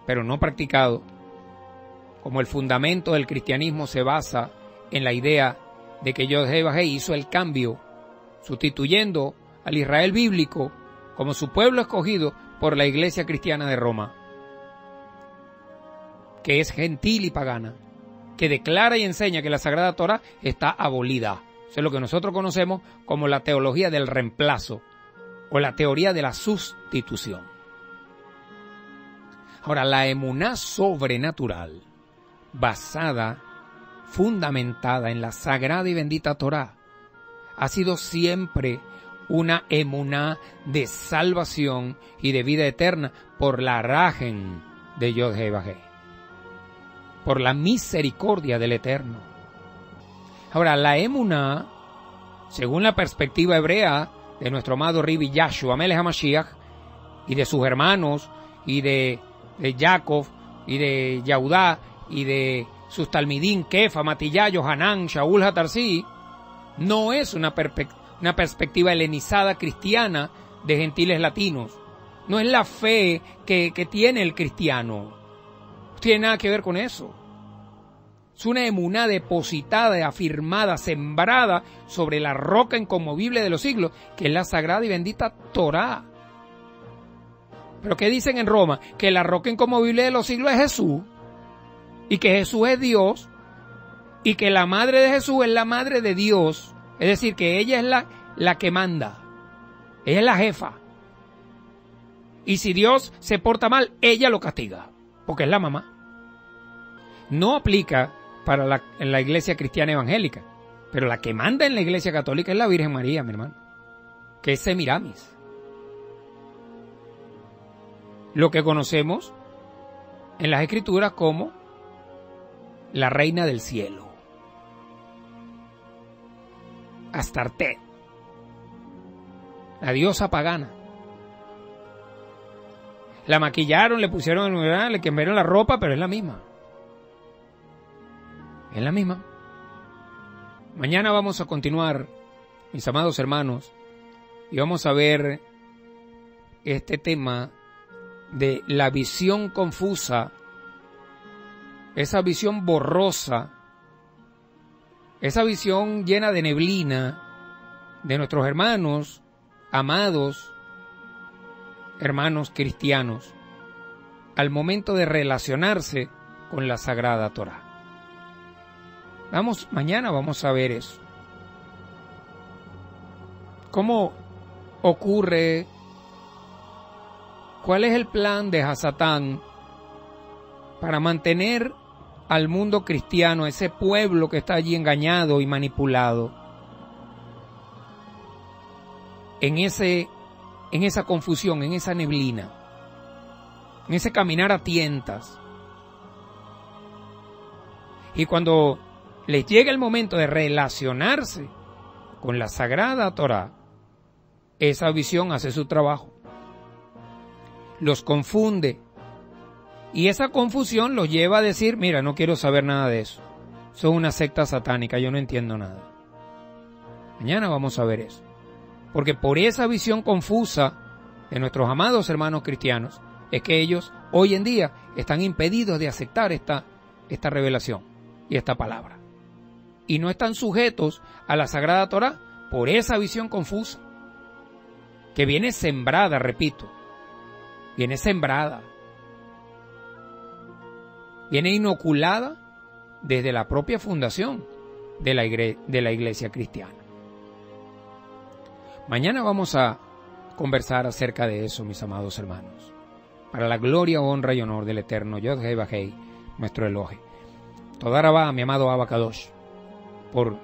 pero no practicado, como el fundamento del cristianismo se basa en la idea de que Yod Hei Vav Hei hizo el cambio, sustituyendo al Israel bíblico como su pueblo escogido por la iglesia cristiana de Roma, que es gentil y pagana, que declara y enseña que la Sagrada Torá está abolida. Eso es lo que nosotros conocemos como la teología del reemplazo o la teoría de la sustitución. Ahora, la emuná sobrenatural, basada, fundamentada en la sagrada y bendita Torá, ha sido siempre una emuná de salvación y de vida eterna por la rajen de Yod Hei Vav Hei, por la misericordia del Eterno. Ahora, la emuná, según la perspectiva hebrea de nuestro amado Ribi Yahshua Melech HaMashiach y de sus hermanos y de Jacob y de Yahudá y de sus talmidín Kefa, Matillah, Hanan, Shaul Hatarsi, no es una perspectiva helenizada cristiana de gentiles latinos. No es la fe que tiene el cristiano. No tiene nada que ver con eso. Es una emuná depositada, afirmada, sembrada sobre la roca inconmovible de los siglos, que es la sagrada y bendita Torá. ¿Pero qué dicen en Roma? Que la roca inconmovible de los siglos es Jesús, y que Jesús es Dios, y que la madre de Jesús es la madre de Dios. Es decir, que ella es la que manda. Ella es la jefa. Y si Dios se porta mal, ella lo castiga, porque es la mamá. No aplica para en la iglesia cristiana evangélica, pero la que manda en la iglesia católica es la Virgen María, mi hermano, que es Semiramis. Lo que conocemos en las Escrituras como la Reina del Cielo, Astarte, la diosa pagana. La maquillaron, le pusieron, le cambiaron la ropa, pero es la misma. Es la misma. Mañana vamos a continuar, mis amados hermanos, y vamos a ver este tema de la visión confusa, esa visión borrosa, esa visión llena de neblina de nuestros hermanos, amados hermanos cristianos, al momento de relacionarse con la Sagrada Torá. Mañana vamos a ver eso. ¿Cómo ocurre? ¿Cuál es el plan de Hasatán para mantener al mundo cristiano, ese pueblo que está allí engañado y manipulado, en esa confusión, en esa neblina, en ese caminar a tientas? Y cuando les llega el momento de relacionarse con la Sagrada Torá, esa visión hace su trabajo. Los confunde. Y esa confusión los lleva a decir, mira, no quiero saber nada de eso. Son una secta satánica, yo no entiendo nada. Mañana vamos a ver eso. Porque por esa visión confusa de nuestros amados hermanos cristianos, es que ellos hoy en día están impedidos de aceptar esta revelación y esta palabra. Y no están sujetos a la Sagrada Torá por esa visión confusa, que viene sembrada, repito, viene sembrada, viene inoculada desde la propia fundación de la iglesia cristiana. Mañana vamos a conversar acerca de eso, mis amados hermanos, para la gloria, honra y honor del eterno Yod Hei Vav Hei, nuestro Elohe. Toda Rabá, mi amado Abba Kadosh, por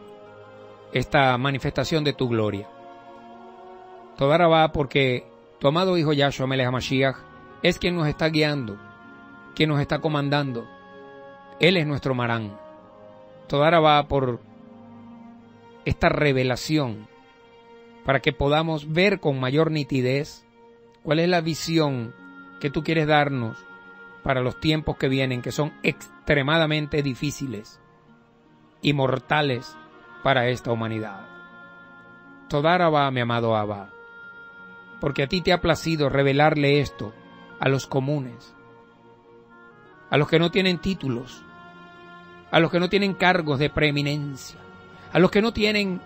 esta manifestación de tu gloria. Toda Rabá, porque tu amado Hijo Yahshua Melech HaMashiach es quien nos está guiando, quien nos está comandando. Él es nuestro Marán. Toda Rabá por esta revelación, para que podamos ver con mayor nitidez cuál es la visión que tú quieres darnos para los tiempos que vienen, que son extremadamente difíciles. y mortales para esta humanidad. Toda Rabá, mi amado Abba, porque a ti te ha placido revelarle esto a los comunes, a los que no tienen títulos, a los que no tienen cargos de preeminencia, a los que no tienen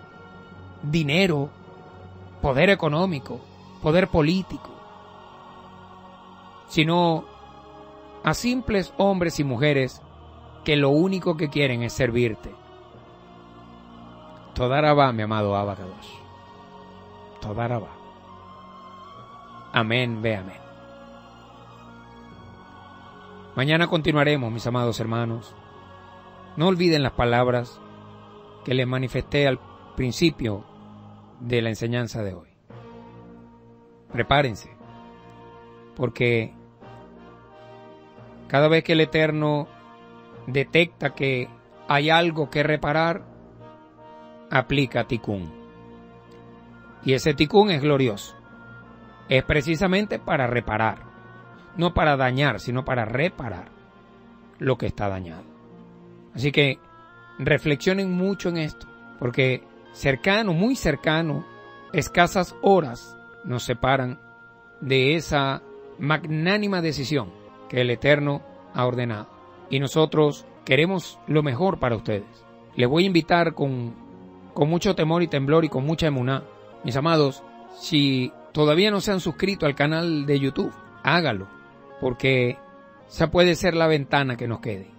dinero, poder económico, poder político, sino a simples hombres y mujeres que lo único que quieren es servirte. Toda Rabá, mi amado Abba Kadosh. Toda Rabá. Amén, ve amén. Mañana continuaremos, mis amados hermanos. No olviden las palabras que les manifesté al principio de la enseñanza de hoy. Prepárense, porque cada vez que el Eterno detecta que hay algo que reparar, aplica Tikkun. Y ese Tikkun es glorioso. Es precisamente para reparar, no para dañar, sino para reparar lo que está dañado. Así que reflexionen mucho en esto, porque cercano, muy cercano, escasas horas nos separan de esa magnánima decisión que el Eterno ha ordenado. Y nosotros queremos lo mejor para ustedes. Les voy a invitar con mucho temor y temblor y con mucha emuná. Mis amados, si todavía no se han suscrito al canal de YouTube, hágalo, porque esa puede ser la ventana que nos quede.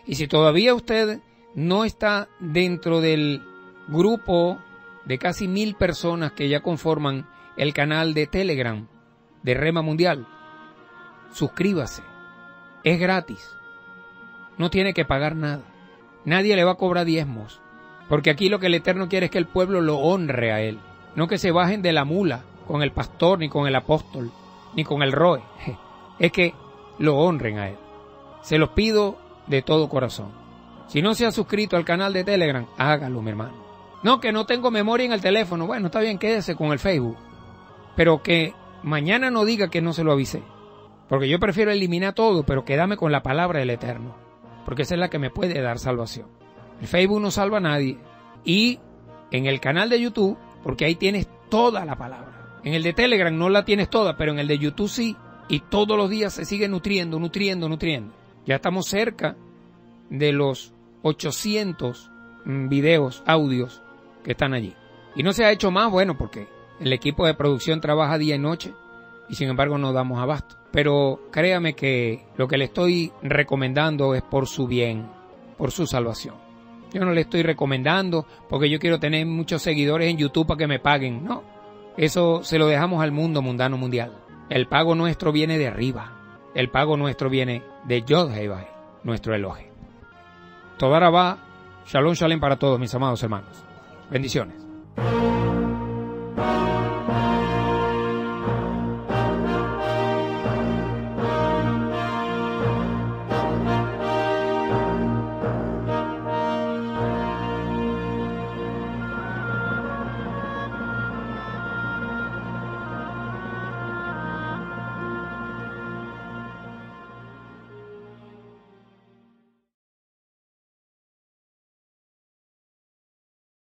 Y si todavía usted no está dentro del grupo de casi 1000 personas que ya conforman el canal de Telegram de Rema Mundial, suscríbase. Es gratis. No tiene que pagar nada. Nadie le va a cobrar diezmos. Porque aquí lo que el Eterno quiere es que el pueblo lo honre a Él. No que se bajen de la mula con el pastor, ni con el apóstol, ni con el roe. Es que lo honren a Él. Se los pido de todo corazón. Si no se ha suscrito al canal de Telegram, hágalo, mi hermano. No, que no tengo memoria en el teléfono. Bueno, está bien, quédese con el Facebook. Pero que mañana no diga que no se lo avisé. Porque yo prefiero eliminar todo, pero quedarme con la palabra del Eterno. Porque esa es la que me puede dar salvación. El Facebook no salva a nadie. Y en el canal de YouTube, porque ahí tienes toda la palabra. En el de Telegram no la tienes toda, pero en el de YouTube sí. Y todos los días se sigue nutriendo. Ya estamos cerca de los 800 videos, audios que están allí. Y no se ha hecho más, bueno, porque el equipo de producción trabaja día y noche y sin embargo no damos abasto. Pero créame que lo que le estoy recomendando es por su bien, por su salvación. Yo no le estoy recomendando porque yo quiero tener muchos seguidores en YouTube para que me paguen. No, eso se lo dejamos al mundo mundano mundial. El pago nuestro viene de arriba. El pago nuestro viene de Yod-Heh-Vah, nuestro Elohim. Toda Rabá, Shalom Shalom para todos mis amados hermanos. Bendiciones.